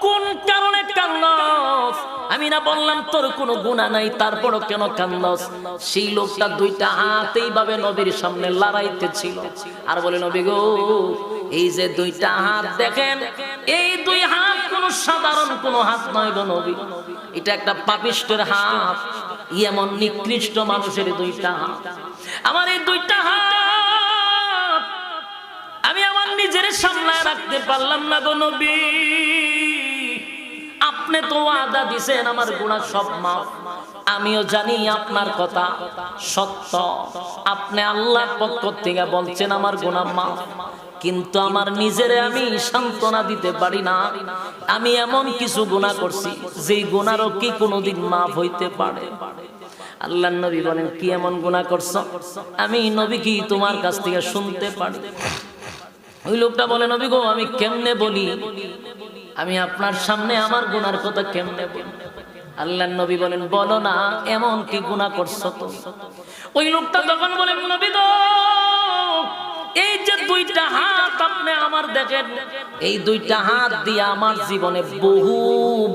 কোন কারণে কান্দস? আমি না বললাম তোর কোনো গুনাহ নাই, তারপরও কেন কান্দস? সেই লোকটা দুইটা হাত এইভাবে নবীর সামনে লড়াইতেছিল আর বলে, নবী গো, এই যে দুইটা হাত দেখেন, এই দুই হাত কোন সাধারণ কোন হাত নয় গো নবী, এটা একটা পাপিষ্টের হাত, এমন নিকৃষ্ট মানুষের দুইটা হাত। আমার এই দুইটা হাত আমি আমার নিজের সামলায় রাখতে পারলাম না গো নবী। আপনি তো ওয়াদা দিছেন আমার গুনাহ সব মাফ, আমিও জানি আপনার কথা সত্য, আপনি আল্লাহর পক্ষ থেকে বলছেন আমার গুনাহ মাফ, কিন্তু আমার নিজেরে আমি সান্ত্বনা দিতে পারি না। আমি এমন কিছু গুনাহ করছি যেই গুনাহও কি কোনোদিন মাফ হইতে পারে? আল্লাহর নবী বলেন, কি এমন গুনাহ করছো? আমি নবী কি তোমার কাছ থেকে শুনতে পারি? ওই লোকটা বলে, নবী গো, আমি কেমনে বলি, আমি আপনার সামনে আমার গুনার কথা কেমনে বলি? আল্লাহর নবী বলেন, বলো না, এমন কি গুনাহ করছো তো? ওই লোকটা তখন বলে, নবী গো, এই যে দুইটা হাত আপনি আমার দেখেন, এই দুইটা হাত দিয়ে আমার জীবনে বহু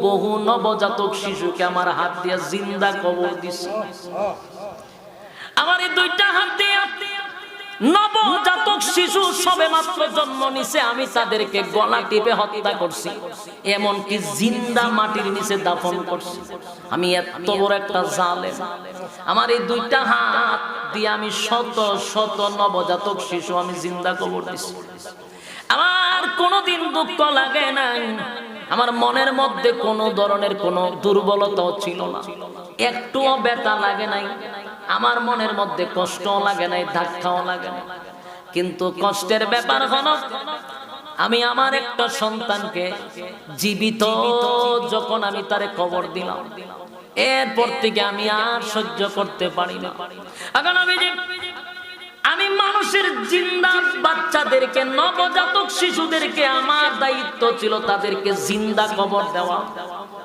বহু নবজাতক শিশুকে আমার হাত দিয়ে জিন্দা কবর দিছি। আমার এই দুইটা হাত দিয়ে নবজাতক শিশু সবে মাত্র জন্ম নিছে, আমি তাদেরকে গলা টিপে হত্যা করছি, এমনকি জিন্দা মাটির নিচে দাফন করছি। আমি এত বড় একটা জালেম। আমার এই দুইটা হাত দিয়ে আমি শত শত নবজাতক শিশু আমি জিন্দা কবর দিছি। আমার কোনোদিন দুঃখ লাগে নাই, আমার মনের মধ্যে কোনো ধরনের কোনো দুর্বলতাও ছিল না, একটুও ব্যথা লাগে নাই, আমার মনের মধ্যে কষ্টও লাগে নাই, ধাক্কাও লাগে না। কিন্তু কষ্টের ব্যাপার হলো, আমি আমার একটা সন্তানকে জীবিত যখন আমি তারে কবর দিলাম, এরপর থেকে আমি আর সহ্য করতে পারি না। এখন আমি মানুষের জিন্দা বাচ্চাদেরকে, নবজাতক শিশুদেরকে আমার দায়িত্ব ছিল তাদেরকে জিন্দা কবর দেওয়া,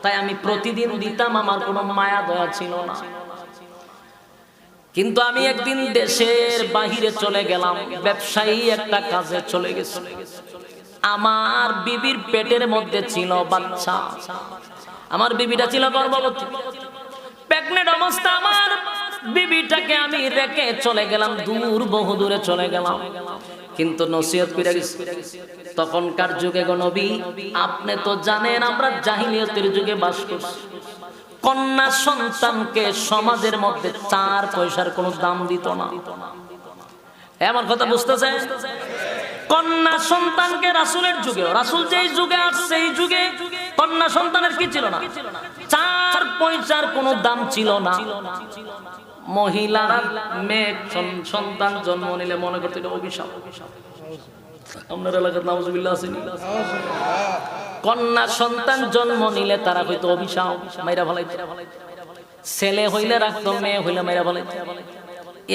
তাই আমি প্রতিদিন দিতাম, আমার কোনো মায়া দয়া ছিল না। কিন্তু আমি একদিন দেশের বাহিরে চলে গেলাম, ব্যবসায়ী একটা কাজে চলে গেছি। আমার বিবির পেটের মধ্যে ছিল বাচ্চা, আমার বিবিটা ছিল গর্ভবতী, প্রেগন্যান্ট অবস্থা। আমার বিবিটাকে আমি রেখে চলে গেলাম, দূর বহু দূরে চলে গেলাম, কিন্তু নসিহত করে গেছি। তখনকার যুগে গো নবী, আপনি তো জানেন আমরা জাহিলিয়তের যুগে বাস করছি। কন্যা সন্তানকে সমাজের মধ্যে 4 পয়সার কোনো দাম দিত না। আমার কথা বুঝতেছেন? কন্যা সন্তানকে রাসূলের যুগে, রাসূল যেই যুগে আসছে সেই যুগে কন্যা সন্তানের কি ছিল না, 4 পয়সার কোনো দাম ছিল না। মহিলারা মেয়ে সন্তান জন্ম নিলে মনে করতে এটা অভিশাপ। আপনার এলাকার নাউজুবিল্লাহ আছে? কন্যা সন্তান জন্ম নিলে তারা হয়তো অভিশাপ, মাইরা ফেলাইতো। ছেলে হইলে রাখতো, মেয়ে হইলে মাইরা ফেলাইতো।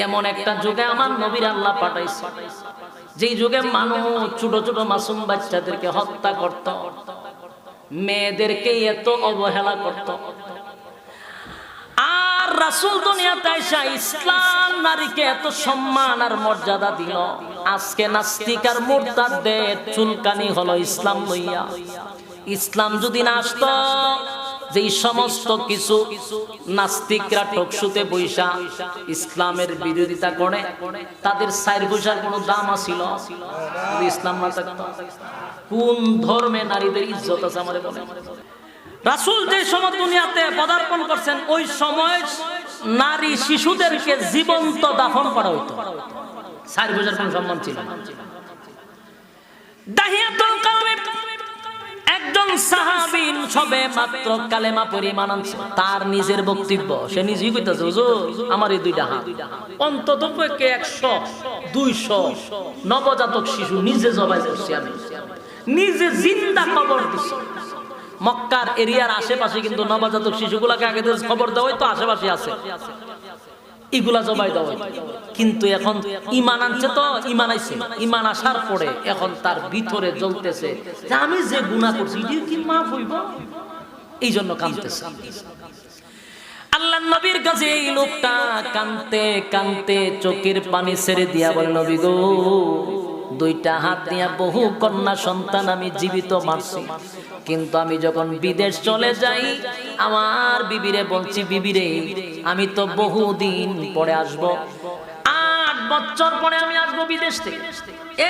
এমন একটা যুগে আমার নবীর আল্লাহ পাঠাইছে, যেই যুগে মানুষ ছোট ছোট মাসুম বাচ্চাদেরকে হত্যা করত, মেয়েদেরকে এত অবহেলা করত। আর রাসূল দুনিয়াতে আইসা ইসলাম নারীকে এত সম্মান আর মর্যাদা দিল। আজকে নাস্তিক আর মুরতাদদের চুলকানি হলো ইসলাম লইয়া। ইসলাম যদি না আসতো, যেই সমস্ত কিছু নাস্তিকরা টকশুতে বৈশা ইসলামের বিরোধিতা করে, তাদের চার পয়সার কোনো দাম আছিল? যদি ইসলাম না থাকতো, কোন ধর্মে নারীদের ইজ্জত আছে আমারে বলে? রাসূল যে সময় দুনিয়াতে পদার্পণ করছেন, ওই সময় নারী শিশুদেরকে জীবন্ত দাফন করা হইতো, চার পয়সার কোনো সম্মান ছিল না। দাহিয়াতুল কালবি একজন সাহাবী সবে মাত্র কালেমা পড়ে ঈমান আনছে। তার নিজের বক্তব্য, সে নিজেই কইতাছে, হুজুর আমার এই দুইটা হাত, অন্তত 100 200 নবজাতক শিশু নিজে জবাই করছি, আমি নিজে জিন্দা কবর দিছি। মক্কার এরিয়ার আশেপাশে কিন্তু নবজাতক শিশুগুলাকে আগে খবর দেওয়া হয়তো, আশেপাশে আছে, এগুলা জবাই দেওয়া হয়তো। কিন্তু এখন ঈমান আনছে, তো ঈমান আইছে, ঈমান আসার পরে এখন তার ভিতরে জ্বলতেছে যে আমি যে গুনাহ করছি এটা কি মাফ হইব, এই জন্য কাঁদতেছে। আল্লাহর নবীর কাছে এই লোকটা কাঁদতে কাঁদতে চোখের পানি ছেড়ে দিয়া বলে, নবী গো, দুইটা হাত দিয়া বহু কন্যা সন্তান আমি জীবিত মারছি, কিন্তু আমি যখন বিদেশ চলে যাই আমার বিবিরে বলছি, বিবিরে আমি তো বহুদিন পরে আসব, 8 বছর পরে আমি আসবো বিদেশ থেকে,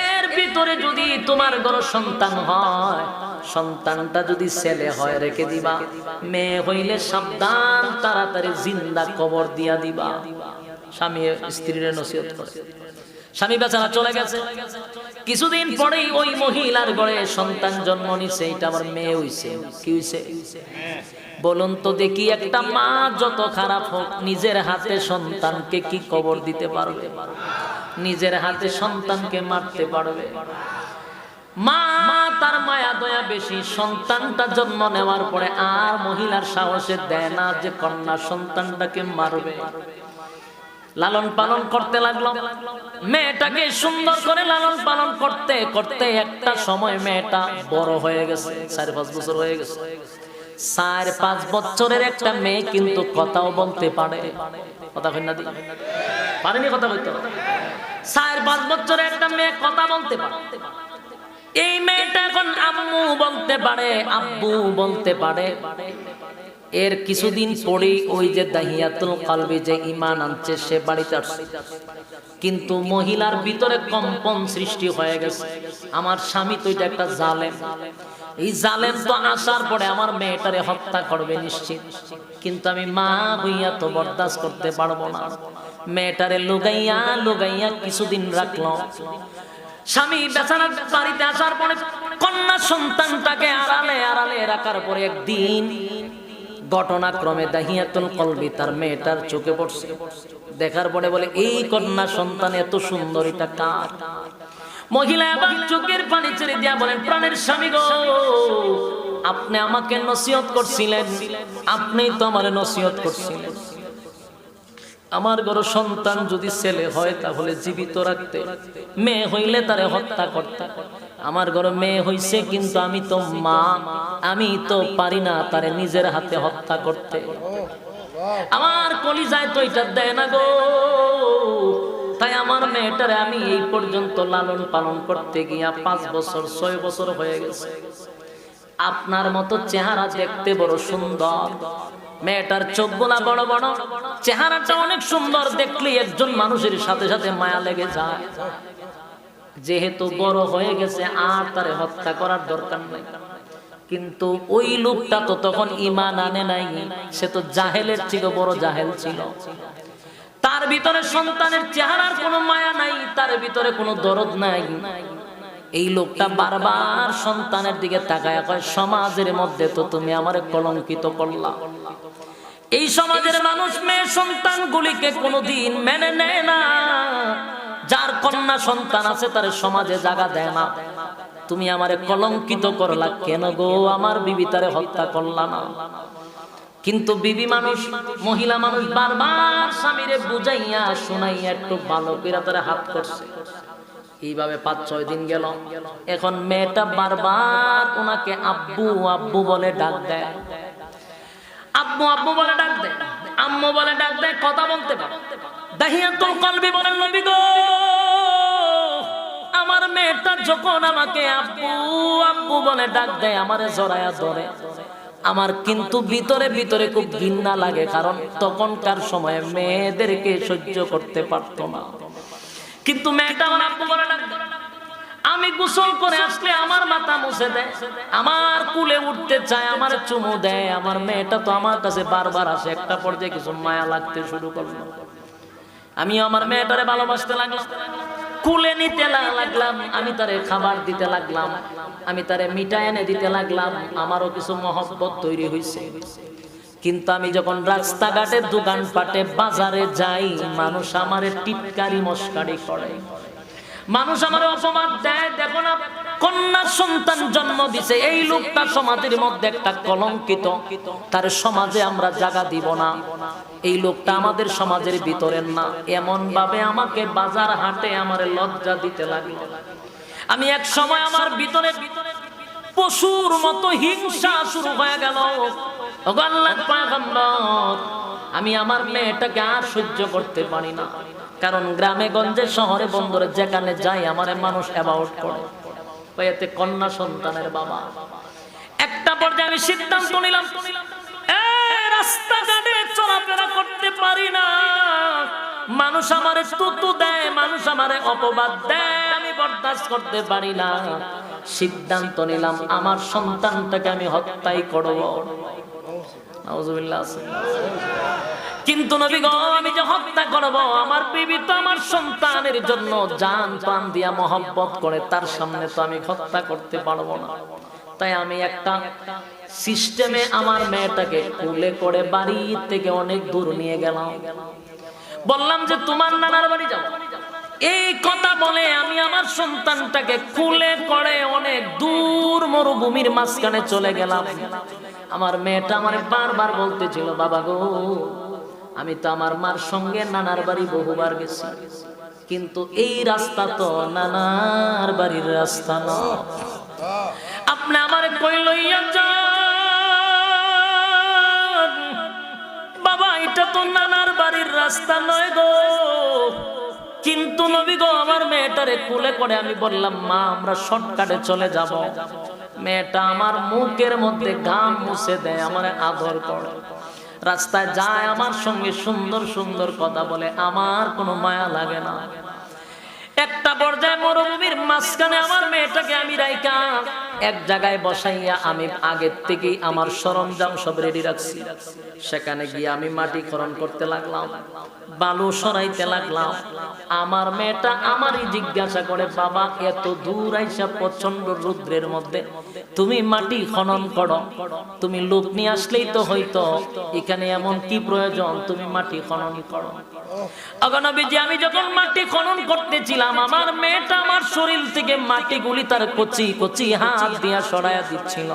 এর ভিতরে যদি তোমার ঘরে সন্তান হয়, সন্তানটা যদি ছেলে হয় রেখে দিবা, মেয়ে হইলে সাবধান তাড়াতাড়ি জিন্দা কবর দিয়া দিবা। স্বামী স্ত্রীর নসিহত করে। স্বামী বেচারা চলে গেছে, কিছুদিন পরেই ওই মহিলার ঘরে সন্তান জন্ম নিছে। এটা আমার মেয়ে হইছে। কি হইছে বলুন তো দেখি? একটা মা যত খারাপ হোক, নিজের হাতে সন্তানকে কি কবর দিতে পারবে? নিজের হাতে সন্তানকে মারতে পারবে? মা তার মায়া দয়া বেশি, সন্তানটা জন্ম নেওয়ার পরে আর মহিলার সাহসে দেয় না যে কন্যা সন্তানটাকে মারবে। লালন পালন করতে লাগলো, মেয়েটাকে সুন্দর করে লালন পালন করতে করতে একটা সময় মেয়েটা বড় হয়ে গেছে, 4-5 বছর হয়ে গেছে। 4-5 বছরের একটা মেয়ে কিন্তু কথাও বলতে পারে। কথা কই না দি পারেনি, কথা কইতে। 4-5 বছরের একটা মেয়ে কথা বলতে পারে। এই মেয়েটা এখন আম্মু বলতে পারে, আব্বু বলতে পারে। এর কিছুদিন পরে ওই যে দাহিয়াতুল কালবি যে ঈমান আনছে, সে বাড়িতে আসছে, কিন্তু মহিলার ভিতরে কম্পন সৃষ্টি হয়ে গেছে। আমার স্বামী তো এটা একটা জালেম, এই জালেম তো আসার পরে আমার মেয়েটারে হত্যা করবে নিশ্চিত, কিন্তু আমি মা হইয়া তো বরদাস্ত করতে পারবো না। মেয়েটারে লুগাইয়া লুগাইয়া কিছুদিন রাখলো। স্বামী বেচারা বাড়িতে আসার পরে কন্যা সন্তানটাকে আড়ালে আড়ালে রাখার পরে একদিন ঘটনাক্রমে দাহিয়াতুল কলবি তার মেয়েটার চোখে পড়ছে। দেখার পরে বলে, এই কন্যা সন্তান এত সুন্দর, এটা কার? মহিলা এবার চোখের পানি ছেড়ে দিয়া বলেন, প্রাণের স্বামী গো, আপনি আমাকে নসিহত করছিলেন, আপনিই তো আমার নসিহত করছিলেন, আমার ঘরে সন্তান যদি ছেলে হয় তাহলে জীবিত রাখতে, মেয়ে হইলে তারে হত্যা করতে। আমার ঘরে মেয়ে হইছে, কিন্তু আমি তো মা, আমি তো পারি না তারে নিজের হাতে হত্যা করতে। আমার কলিজায় তো এটা দেয় না গো, তাই আমার মেয়েটারে আমি এই পর্যন্ত লালন পালন করতে গিয়া 5 বছর 6 বছর হয়ে গেছে। আপনার মতো চেহারা দেখতে বড় সুন্দর, মেয়েটার চোখগুলা বড় বড়, চেহারাটা অনেক সুন্দর, দেখলে একজন মানুষের সাথে সাথে মায়া লেগে যায়। যেহেতু বড় হয়ে গেছে আর তারে হত্যা করার দরকার নাই, কিন্তু ওই লোকটা তো তখন ঈমান আনে নাই, সে তো জাহেলের থেকে বড় জাহেল ছিল। তার ভিতরে সন্তানের চেহারার কোনো মায়া নাই, তার ভিতরে কোনো দরদ নাই। এই লোকটা বারবার সন্তানের দিকে তাকায় কয়, সমাজের মধ্যে তো তুমি আমারে কলঙ্কিত করলা, এই সমাজের মানুষ মেয়ে সন্তানগুলিকে কোনোদিন মেনে নেয় না। যার কন্যা সন্তান আছে তার সমাজে জায়গা দেয় না। তুমি আমারে কলঙ্কিত করলা কেন গো, আমার বিবি তারে হত্যা করলা না। কিন্তু বিবি মানুষ, মহিলা মানুষ বারবার স্বামীরে বুঝাইয়া শুনাইয়া একটু ভালো করে তারে হাত করছে। এইভাবে 5-6 দিন গেল। এখন মেয়েটা বারবার ওনাকে আব্বু আব্বু বলে ডাক দেয়, আব্বু আব্বু বলে ডাক দেয়, আম্মু বলে ডাক দেয়, কথা বলতে পারে। দাহিয়াতুল কলবি বলেন, নবী গো, আমার মেয়েটা যখন আমাকে আব্বু আব্বু বলে ডাক দেয়, আমারে জড়ায়া ধরে, আমার কিন্তু ভিতরে ভিতরে খুব ঘৃণা লাগে। কারণ তখনকার সময়ে মেয়েদেরকে সহ্য করতে পারতো না। কিন্তু মেয়েটা আমার আব্বু বলে ডাক দেয়। আমি গোসল করে আসলে আমার মাথা মুছে দেয়, আমার কুলে উঠতে চায়, আমার চুমু দেয়। আমার মেয়েটা তো আমার কাছে বারবার আসে। একটা পর্যায়ে কিছু মায়া লাগতে শুরু করলো। আমি আমার মেয়েটারে ভালোবাসতে লাগলাম, কুলে নিতে লাগলাম, আমি তারে খাবার দিতে লাগলাম, আমি তারে মিঠাই এনে দিতে লাগলাম। আমারও কিছু মহব্বত তৈরি হয়েছে। কিন্তু আমি যখন রাস্তাঘাটে, দোকানপাটে, বাজারে যাই, মানুষ আমারে টিটকারি মস্কারি করে, মানুষ আমার অপমান দেয়। দেখো না, কন্যা সন্তান জন্ম দিছে, এই লোকটা সমাজের মধ্যে একটা কলঙ্কিত, তার সমাজে আমরা জায়গা দিব না, এই লোকটা আমাদের সমাজের ভিতরের না। এমন ভাবে আমাকে বাজার হাটে আমার লজ্জা দিতে লাগলো। আমি এক সময় আমার ভিতরে পশুর মতো হিংসা শুরু হয়ে গেল। আল্লাহর পয়গম্বর, আমি আমার মেয়েটাকে আর সহ্য করতে পারি না। কারণ গ্রামে গঞ্জে, শহরে বন্দরে যেখানে যাই, আমারে মানুষ অ্যাবাউট করে, এতে কন্যা সন্তানের বাবা। একটা পর্যায়ে আমি সিদ্ধান্ত নিলাম, রাস্তাঘাটে চলাফেরা করতে পারি না। মানুষ আমারে তুতু দেয়, মানুষ আমারে অপবাদ দেয়, আমি বরদাস্ত করতে পারি না। সিদ্ধান্ত নিলাম, আমার সন্তানটাকে আমি হত্যাই করব। নাউজুবিল্লাহ। কিন্তু নবী গো, আমি যে হত্যা করব, আমার বিবি তো আমার সন্তানের জন্য জান প্রাণ দিয়া মহব্বত করে, তার সামনে তো আমি হত্যা করতে পারবো না। তাই আমি একটা সিস্টেমে আমার মেয়েটাকে কোলে করে বাড়ি থেকে অনেক দূর নিয়ে গেলাম। বললাম যে তোমার নানার বাড়ি যাও। এই কথা বলে আমি আমার সন্তানটাকে কোলে করে অনেক দূর মরুভূমির মাঝখানে চলে গেলাম। আমার মেয়েটা আমারে বারবার বলতেছিল, বাবা গো, আমি তো আমার মার সঙ্গে নানার বাড়ি বহুবার গেছি, কিন্তু এই রাস্তা তো নানার বাড়ির রাস্তা না। আপনি আমারে কই লইয়া যান বাবা, এটা তো নানার বাড়ির রাস্তা নয় গো। কিন্তু নবী গো, আমার মেয়েটারে কোলে করে আমি বললাম, মা আমরা শর্টকাটে চলে যাব। মেয়েটা আমার মুখের মধ্যে ঘাম মুছে দেয়, আমারে আদর করে, রাস্তায় যায়, আমার সঙ্গে সুন্দর সুন্দর কথা বলে, আমার কোনো মায়া লাগে না। একটা পর্যায়ে মরুভূমির মাঝখানে আমার মেয়েটাকে আমি রাইকা এক জায়গায় বসাইয়া, আমি আগের থেকেই আমার সরঞ্জাম সব রেডি রাখছি। সেখানে গিয়ে আমি মাটি খনন করতে লাগলাম, বালু সরাইতে লাগলাম। আমার মেয়েটা আমারই জিজ্ঞাসা করে, বাবা এত দূর আইসা প্রচন্ড রৌদ্রের মধ্যে তুমি মাটি খনন করো, তুমি লোক নিয়ে আসলেই তো হইতো, এখানে এমন কি প্রয়োজন তুমি মাটি খনন করো? নবীজি, আমি যখন মাটি খনন করতেছিলাম, আমার মেয়েটা আমার শরীর থেকে মাটিগুলি তার কচি কচি হাত দিয়া সরাইয়া দিচ্ছিল,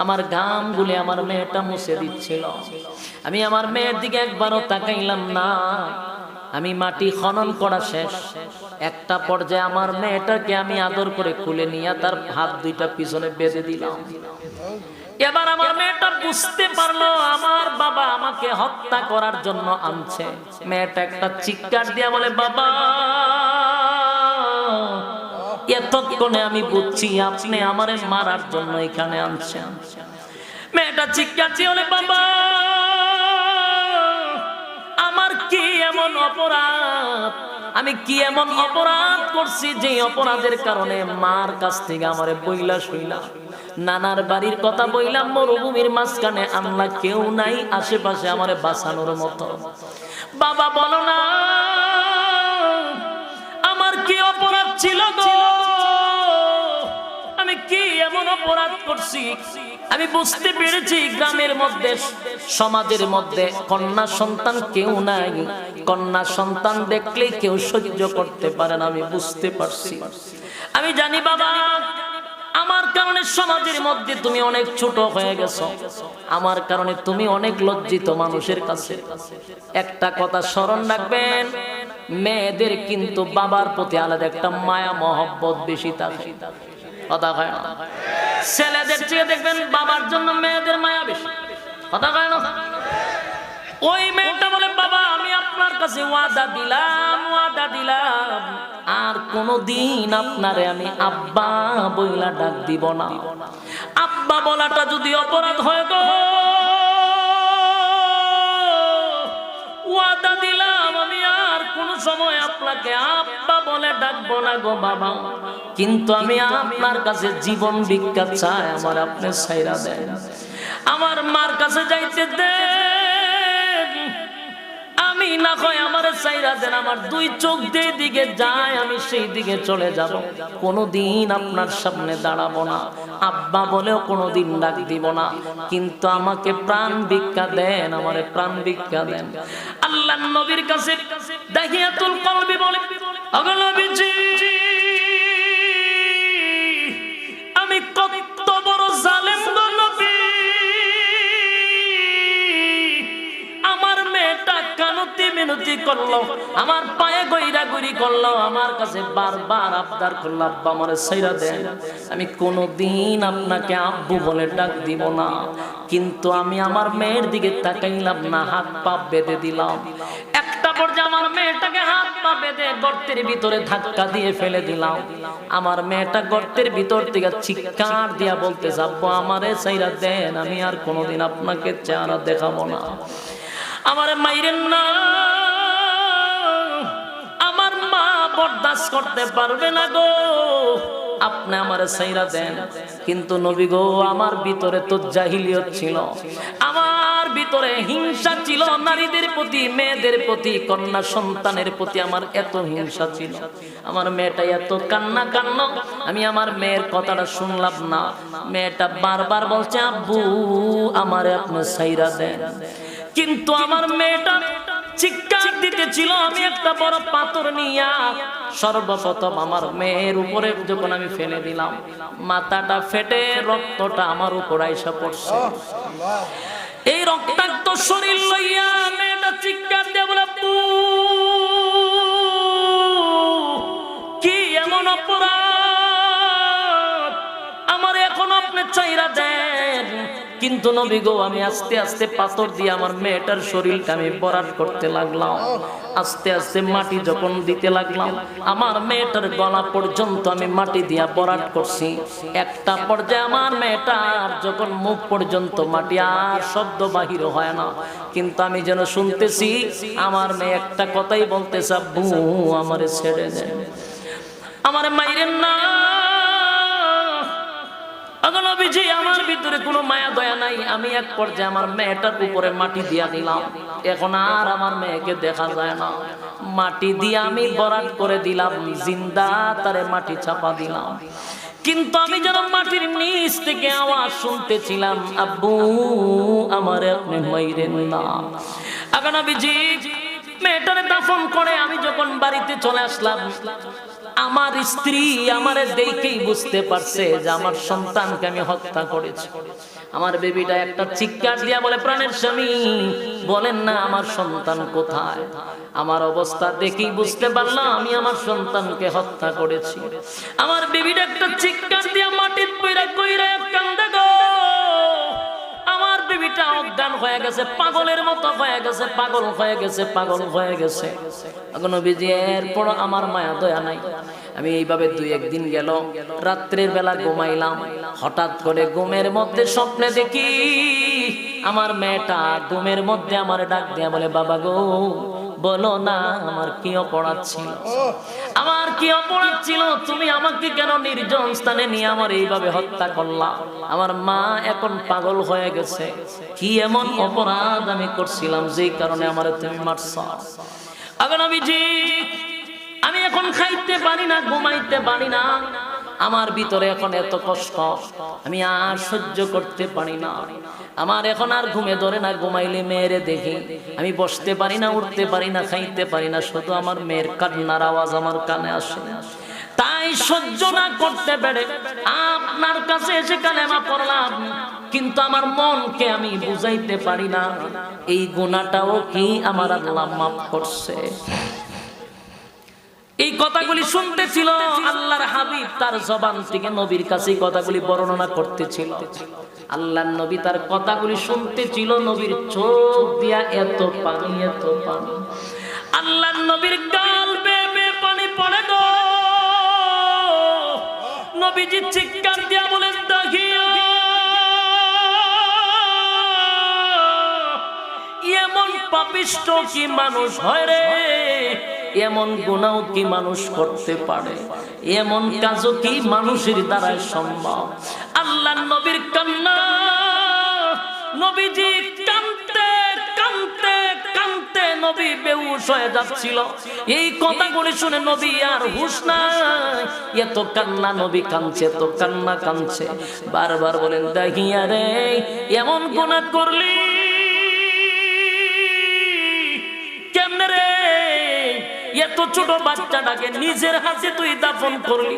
আমার ঘাম গুলি আমার মেয়েটা মুছে দিচ্ছিল। আমি আমার মেয়ের দিকে একবারও তাকাইলাম না। আমি মাটি খনন করা শেষ, একটা পর্যায়ে আমার মেয়েটাকে আমি আদর করে কোলে নিয়ে তার হাত দুইটা পিছনে বেঁধে দিলাম। এবার আমার মেয়েটা বুঝতে পারলো আমার বাবা আমাকে হত্যা করার জন্য আনছে। মেয়েটা একটা চিৎকার দিয়া বলে, বাবা এতক্ষণে আমি বুঝছি আপনি আমারে মারার জন্য এখানে আনছেন। মেয়েটা চিৎকার দিয়ে বলে, বাবা আমার কি এমন অপরাধ, আমি কি এমন অপরাধ করছি যে অপরাধের কারণে মার কাছ থেকে আমারে বইলা শুইলা নানার বাড়ির কথা বইলাম, মরুভূমির মাঝখানে আল্লাহ কেউ নাই আশেপাশে আমারে বাঁচানোর মতো। বাবা বলো না আমার কি অপরাধ ছিল গো, আমি কি এমন অপরাধ করছি আমি বুঝতে পেরেছি গ্রামের মধ্যে সমাজের মধ্যে কন্যা সন্তান কেউ নাই, কন্যা সন্তান দেখলে কেউ সহ্য করতে পারে না। আমি বুঝতে পারছি, আমি জানি বাবা আমার কারণে সমাজের মধ্যে তুমি অনেক ছোট হয়ে গেছো, আমার কারণে তুমি অনেক লজ্জিত মানুষের কাছে। একটা কথা স্মরণ রাখবেন, মেয়েদের কিন্তু বাবার প্রতি আলাদা একটা মায়া মহব্বত বেশি থাকে, কথা কয় না? ছেলেদের চেয়ে দেখবেন বাবার জন্য মেয়েদের মায়া বেশি, কথা কয় না? ওই মেয়েটা বলে বাবা আমি আপনার কাছে ওয়াদা দিলাম আর কোনদিন আপনারে আমি আব্বা বইলা ডাক দিব না। আব্বা বলাটা যদি অপরাধ হয় গো, ওয়াদা দিলাম আমি আর কোন সময় আপনাকে আব্বা বলে ডাকবো না গো বাবা, কিন্তু আমি আপনার কাছে জীবন ভিক্ষা চাই, আমার আপনি ছাইরা দেন, আমার মার কাছে যাইতে দেন, আমি না হয় আমার ছাইরা দেন, আমার দুই চোখ যেই দিকে যায় আমি সেই দিকে চলে যাব, কোনোদিন আপনার সামনে দাঁড়াবো না, আব্বা বলেও কোনোদিন ডাক দিব না, কিন্তু আমাকে প্রাণ ভিক্ষা দেন, আমারে প্রাণ ভিক্ষা দেন। আল্লাহর নবীর কাছে দাহিয়াতুল কলবি বলে, ওগো নবীজি আমি কত বড় জালেম গো নবী, আমার মেয়েটা কানতি মিনতি করলো, আমার পায়ে গইরা গইরি করলো, আমার কাছে বারবার আবদার করলো আব্বা আমারে ছাইরা দেন, আমি কোনোদিন আপনাকে আব্বু বলে ডাক দিব না, কিন্তু আমি আমার মেয়ের দিকে তাকাইলাম না, হাত পা বেঁধে দিলাম। একটা পর্যায়ে আমার মেয়েটাকে হাত পা বেঁধে গর্তের ভিতরে ধাক্কা দিয়ে ফেলে দিলাম। আমার মেয়েটা গর্তের ভিতর থেকে চিৎকার দিয়া বলতেছে আব্বু আমারে ছাইরা দেন, আমি আর কোনোদিন আপনাকে চেহারা দেখাবো না, আমার মাইরেন না, আমার মা বরদাস্ত করতে পারবে না গো, আপনি আমারে ছাইরা দেন। কিন্তু নবী গো আমার ভিতরে তো জাহিলিয়ত ছিল, আমার ভিতরে হিংসা ছিল, নারীদের প্রতি, মেয়েদের প্রতি, কন্যা সন্তানের প্রতি আমার এত হিংসা ছিল। আমার মেয়েটা এত কান্না কান্না, আমি আমার মেয়ের কথাটা শুনলাম না, মেয়েটা বারবার বলছে আব্বু আমারে আপনি ছাইরা দেন, কিন্তু আমার মেয়েটা চিৎকার দিতেছিল। আমি একটা বড় পাথর নিয়া সর্বপ্রথম আমার মেয়ের উপরে যখন আমি ফেলে দিলাম, মাথাটা ফেটে রক্তটা আমার উপর আইসা পড়ছে। এই রক্তাক্ত শরীর লইয়া মেয়েটা চিৎকার দিয়ে বলে আব্বু কি এমন অপরাধ, আমার এখন আপনি চাইরা দেন। কিন্তু নবী গো আমি আস্তে আস্তে পাথর দিয়ে আমার মেয়েটার শরীরটা আমি বরাট করতে লাগলাম, আস্তে আস্তে মাটি যখন দিতে লাগলাম আমার মেয়েটার গলা পর্যন্ত আমি মাটি দিয়া বরাট করছি। একটা পর্যায়ে আমার মেয়েটার যখন মুখ পর্যন্ত মাটি, আর শব্দ বাহির হয় না, কিন্তু আমি যেন শুনতেছি আমার মেয়ে একটা কথাই বলতেছে আব্বু আমারে ছেড়ে দেন, আমারে মাইরেন না। নবীজি আমার ভিতরে কোনো মায়া দয়া নাই, আমি এক পর্যায়ে আমার মেয়েটার উপরে মাটি দিয়া দিলাম, এখন আর আমার মেয়েকে দেখা যায় না, মাটি দিয়ে আমি বরাট করে দিলাম, জিন্দা তারে মাটি চাপা দিলাম। কিন্তু আমি যেন মাটির নিচ থেকে আওয়াজ শুনতেছিলাম আব্বু আমারে আপনি মাইরেন না। এখন নবীজি মেয়েটারে দাফন করে আমি যখন বাড়িতে চলে আসলাম, আমার স্ত্রী আমারে দেখেই বুঝতে পারছে যে আমার সন্তানকে আমি হত্যা করেছি। আমার বেবিটা একটা চিৎকার দিয়া বলে প্রাণের স্বামী বলেন না আমার সন্তান কোথায়। আমার অবস্থা দেখেই বুঝতে পারলাম আমি আমার সন্তানকে হত্যা করেছি। আমার বেবিটা একটা চিৎকার দিয়া মাটির পয়রা কইরা কান্দে গো। আমার বেবিটা অজ্ঞান হয়ে গেছে, পাগলের মতো হয়ে গেছে, পাগল হয়ে গেছে, পাগল হয়ে গেছে। এখন নবীজি এরপর আমার মায়া দয়া নাই। আমি এইভাবে 2-1 দিন গেল, রাত্রের বেলা ঘুমাইলাম, হঠাৎ করে ঘুমের মধ্যে স্বপ্নে দেখি আমার মেয়েটা ঘুমের মধ্যে আমার ডাক দিয়া বলে বাবা গো বলো না আমার কি অপরাধ ছিল, আমার কি অপরাধ ছিল, তুমি আমাকে কেন নির্জন স্থানে নিয়ে আমার এইভাবে হত্যা করলা, আমার মা এখন পাগল হয়ে গেছে, কি এমন অপরাধ আমি করছিলাম যেই কারণে আমারে তুমি মারছ। আগে নবীজি আমি এখন খাইতে পারি না, ঘুমাইতে পারি না, আমার ভিতরে এখন এত কষ্ট, আমি আর সহ্য করতে পারি না। আমার এখন আর ঘুমে ধরে না, ঘুমাইলে মেয়েরে দেখি আমি বসতে পারি না, উঠতে পারি না, খাইতে পারি না, শুধু আমার মেয়ের কান্নার আওয়াজ আমার কানে আসে। তাই সহ্য না করতে পেরে আপনার কাছে এসে কালেমা পড়লাম, কিন্তু আমার মনকে আমি বুঝাইতে পারি না এই গুনাহটাও কি আমার আল্লাহ মাফ করছে। এই কথাগুলি শুনতেছিল আল্লাহর হাবিব, তার জবান থেকে নবীর কাছে কথাগুলি বর্ণনা করতেছিল। আল্লাহর নবী তার কথাগুলি শুনতেছিল, নবীর চোখ দিয়া এত পানি, এত পানি। আল্লাহর নবীর গাল বেয়ে বেয়ে পানি পড়ে গো। নবীজি চিৎকার দিয়া বলেন, দেখিয়া এমন পাপিষ্ঠ কি মানুষ হয় রে, এমন গুনাহ কি মানুষ করতে পারে, এমন কাজও কি মানুষের দ্বারা সম্ভব। আল্লাহর নবীর কান্না, নবীজি কাঁদতে কাঁদতে কাঁদতে নবী বেহুশ হয়ে যাচ্ছিল। এই কথাগুলি শুনে নবী আর হুঁশ নাই, এত কান্না নবী কাঁদছে, এত কান্না কাঁদছে। বারবার বলেন, দেখিয়া রে এমন গুনাহ করলি কেমনে রে, এত ছোট বাচ্চাটাকে নিজের হাতে তুই দাফন করলি,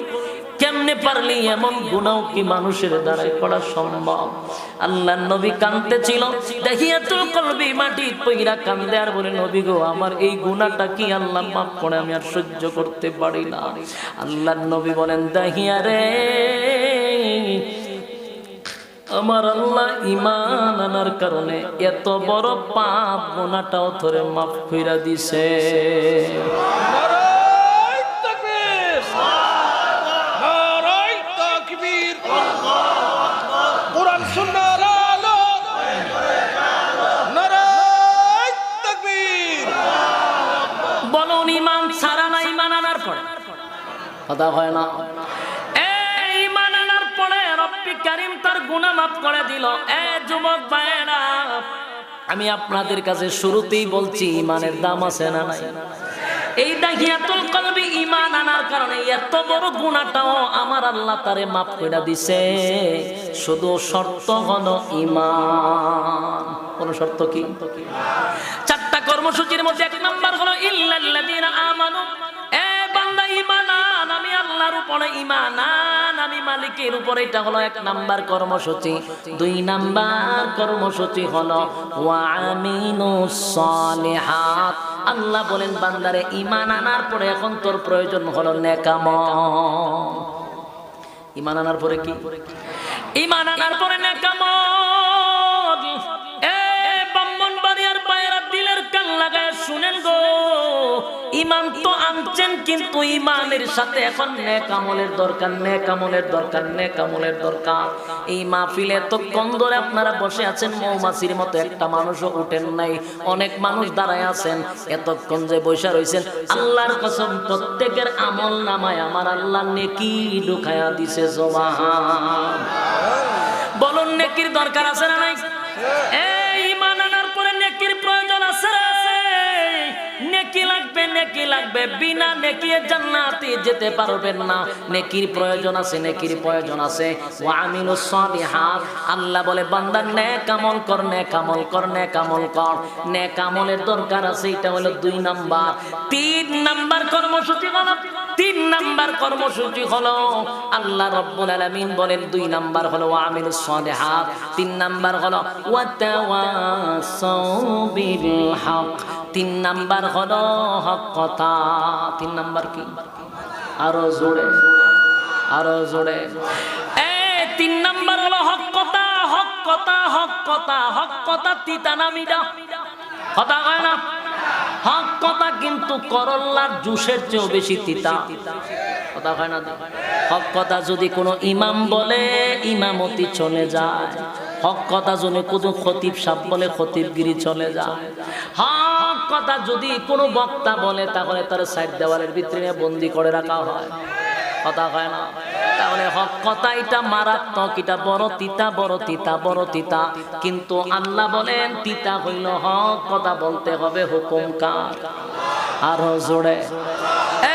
কেমনে পারলি, এমন গুনাহ কি মানুষের দ্বারাই করা সম্ভব। আল্লাহর নবী কাঁদতেছিল, দাহিয়াতুল কলবি মাটি পইরা কান্দে আর বলে, নবী গো আমার এই গুনাহটা কি আল্লাহ মাফ করে, আমি আর সহ্য করতে পারি না। আল্লাহর নবী বলেন, দাহিয়া রে আমার আল্লাহ ঈমান আনার কারণে এত বড় পাপ গুনাহটাও ধরে মাফ কইরা দিছে। নারায়ে তাকবীর, নারায়ে তাকবীর, কুরআন সুন্নাহর আলো, নারায়ে তাকবীর। বলুন ঈমান ছাড়া না ঈমান আনার পরে কথা হয় না। কারীম তার গুনাহ মাফ করে দিল। এ যুবক ভাইরা, আমি আপনাদের কাছে শুরুতেই বলছি, ঈমানের দাম আছে না নাই? এই দাহিয়াতুল কলবি ঈমান আনার কারণে এত বড় গুনাহটাও আমার আল্লাহ তারে মাফ করে দিছে। শুধু শর্ত হলো ঈমান। কোন শর্ত কি? চারটা কর্মসূচির মধ্যে এক নাম্বার হলো ইল্লাল্লাযীনা আমানু। এ বান্দা ঈমান আন, আমি আল্লাহর উপরে ঈমান আন, আমি মালিকের উপরে। এটা হলো এক নাম্বার কর্মসূচি। দুই নাম্বার কর্মসূচি হলো ওয়া আমিনুস সালিহাত। আল্লাহ বলেন, বান্দারে ঈমান আনার পরে এখন তোর প্রয়োজন হলো নেক আমল। ঈমান আনার পরে কি? ঈমান আনার পরে নেক আমল। এ ব্রাহ্মণবাড়িয়ার বাইরা দিলের কান লাগায় শুনেন গো, ঈমান তো আনছেন, কিন্তু ঈমানের সাথে এখন নেক আমলের দরকার, নেক আমলের দরকার, নেক আমলের দরকার। এই মাহফিলে এতক্ষণ ধরে আপনারা বসে আছেন, মৌমাছির মতো একটা মানুষও উঠেন নাই। অনেক মানুষ দাঁড়ায় আছেন, এতক্ষণ যে বসে রয়েছেন, আল্লাহর কসম প্রত্যেকের আমল নামায় আমার আল্লাহ নেকি ঢুকায়া দিছে। সুবহান। বলুন নেকির দরকার আছে না নাই? এই ঈমান আনার পরে নেকির প্রয়োজন আছে। নেকি লাগবে, নেকি লাগবে, বিনা নেকি জান্নাতে যেতে পারবেন না। নেকির প্রয়োজন আছে, নেকির প্রয়োজন আছে। ওয়া আমিলুস সালিহাত। আল্লাহ বলে, বান্দা নেক আমল কর, নেক আমল কর, নেক আমল কর। নেক আমলের দরকার আছে, এটা হলো দুই নাম্বার। তিন নাম্বার কর্মসূচি হলো, তিন নাম্বার কর্মসূচি হলো আল্লাহ রাব্বুল আলামিন বলেন, দুই নাম্বার হলো ওয়া আমিলুস সালিহাত, তিন নাম্বার হলো ওয়া তাওয়াসাউ বিল হক। তিন নাম্বার হলো হক কথা। তিন নাম্বার কি? আরো জোরে, আরো জোরে। তিন নাম্বার হলো হক কথা, হক কথা, হক কথা। হক কথা তিতা না মিঠা? কথা হয় না? হক কথা কিন্তু করল্লার জুসের চেয়েও বেশি তিতা। কথা হয় না? হক কথা যদি কোনো ইমাম বলে, ইমামতি চলে যায়। হক কথা যদি কোনো খতিব সাহেব বলে, খতিবগিরি চলে যায়। হক কথা যদি কোনো বক্তা বলে, তাহলে তার সাইড দেওয়ালের ভিতরে বন্দি করে রাখা হয়। কথা হয় না? তাহলে হক কথা এটা মারাত্মক, এটা বড় তিতা, বড় তিতা, বড় তিতা। কিন্তু আল্লাহ বলেন, তিতা হইল হক কথা বলতে হবে। হুকুম কার? আরো জোরে।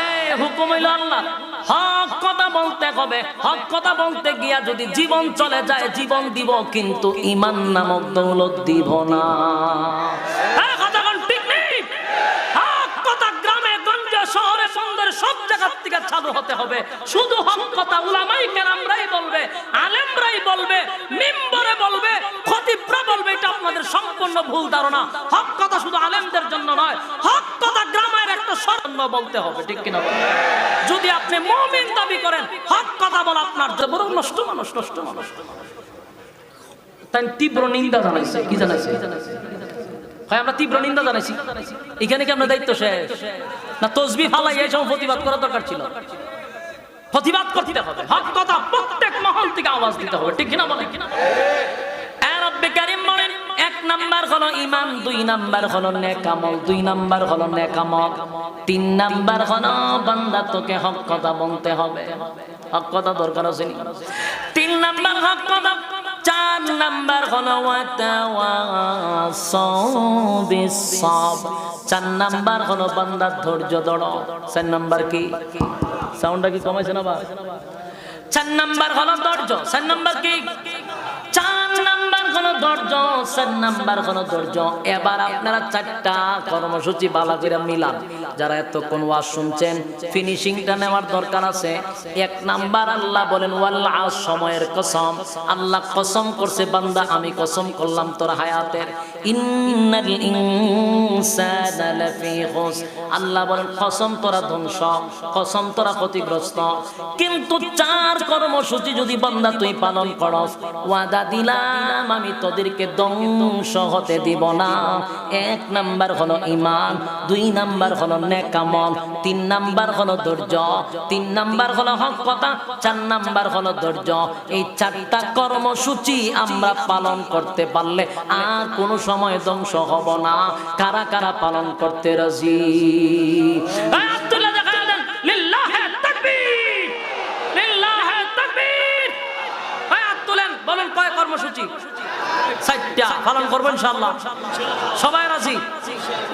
এই হুকুম হইল আল্লাহ। হক কথা বলতে হবে। হক কথা বলতে গিয়া যদি জীবন চলে যায়, জীবন দিব কিন্তু ঈমান নামক দৌলত দিব না। এই কথা কোন ঠিক নেই? হক কথা গ্রামে গঞ্জে শহরে বন্দরে সব জায়গা থেকে চালু হতে হবে। শুধু হক কথা উলামায়ে কেরামরাই বলবে, আলেমরাই বলবে, মিম্বরে বলবে, খতিবরা বলবে, এটা আপনাদের সম্পূর্ণ ভুল ধারণা। হক কথা শুধু আলেমদের জন্য নয়, হক কথা গ্রামের একটা স্বর্ণ বলতে হবে, ঠিক কিনা বলেন? যদি আপনি মুমিন দাবি করেন, হক কথা বলা আপনার বড় নষ্ট মানুষ, নষ্ট মানুষ। তাই তীব্র নিন্দা জানাইছে। কি জানাইছে? হয় আমরা তীব্র নিন্দা জানাইছি। এখানে কি আমরা দায়িত্ব শেষ না? তসবিহ ফালাই এই সময় প্রতিবাদ করা দরকার ছিল। প্রতিবাদ করতে হবে, হক কথা প্রত্যেক মহল থেকে আওয়াজ দিতে হবে, ঠিক কিনা বলেন? রব্বে কারীম বলেন, এক নাম্বার হলো ঈমান, দুই নাম্বার হলো নেক আমল, দুই নাম্বার হলো নেক আমল, তিন নাম্বার হলো বান্দা তোকে হক কথা বলতে হবে। হক কথা দরকার আছে নি? তিন নাম্বার হক কথা। চার নাম্বার হলো ওয়াতাওয়াসাউ বিস-সাবর। চার নাম্বার হলো বান্দার ধৈর্য ধরো। চার নাম্বার কি? সাউন্ডটা কি কমাইছে না? চার নাম্বার হলো ধৈর্য। চার নাম্বার কি? চার নাম্বার হলো ধৈর্য। চার নাম্বার হলো ধৈর্য। এবার আপনারা চারটা কর্মসূচি ভালো করে মিলান। যারা এতক্ষণ ওয়াজ শুনছেন, ফিনিশিংটা নেওয়ার দরকার আছে। এক নাম্বার আল্লাহ বলেন ওয়াল আস, সময়ের কসম। আল্লাহ কসম করছে, বান্দা আমি কসম করলাম তোর হায়াতের। ইন্নাল ইনসানা লাফি খুস, আল্লাহ বলেন কসম তোরা ধ্বংস, কসম তোরা ক্ষতিগ্রস্ত। কিন্তু চার কর্মসূচি যদি বান্দা তুই পালন করস, ওয়াদা দিলাম আমি তোদেরকে ধ্বংস হতে দিব না। এক নাম্বার হলো ঈমান, দুই নাম্বার হলো নেক আমল, তিন নাম্বার হলো ধৈর্য, তিন নাম্বার হলো হক কথা, চার নাম্বার হলো ধৈর্য। এই চারটা কর্মসূচি আমরা পালন করতে পারলে আর কোনো সময় ধ্বংস হব না। কারা কারা পালন করতে রাজি? আব্দুল্লাহ দেখা দেন, লিল্লাহি তাকবীর, লিল্লাহি তাকবীর। হাত তুলেন, বলেন কয় কর্মসূচি? চারটা। পালন করবেন ইনশাআল্লাহ? সবাই রাজি?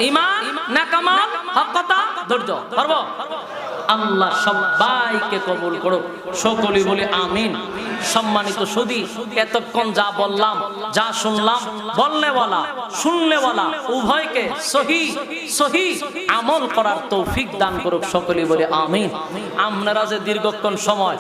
ঈমান, নেক আমল, হক কথা, ধৈর্য। পারবো? আল্লাহ সবাইকে কবুল করুক, সকলেই বলি আমিন। সম্মানিত সুধী, এতক্ষণ যা বললাম, যা শুনলাম, বলনেওয়ালা শুননেওয়ালা উভয়কে সহি আমল করার তৌফিক দান করুক, সকলেই বলি আমিন। আপনারা যে দীর্ঘক্ষণ সময়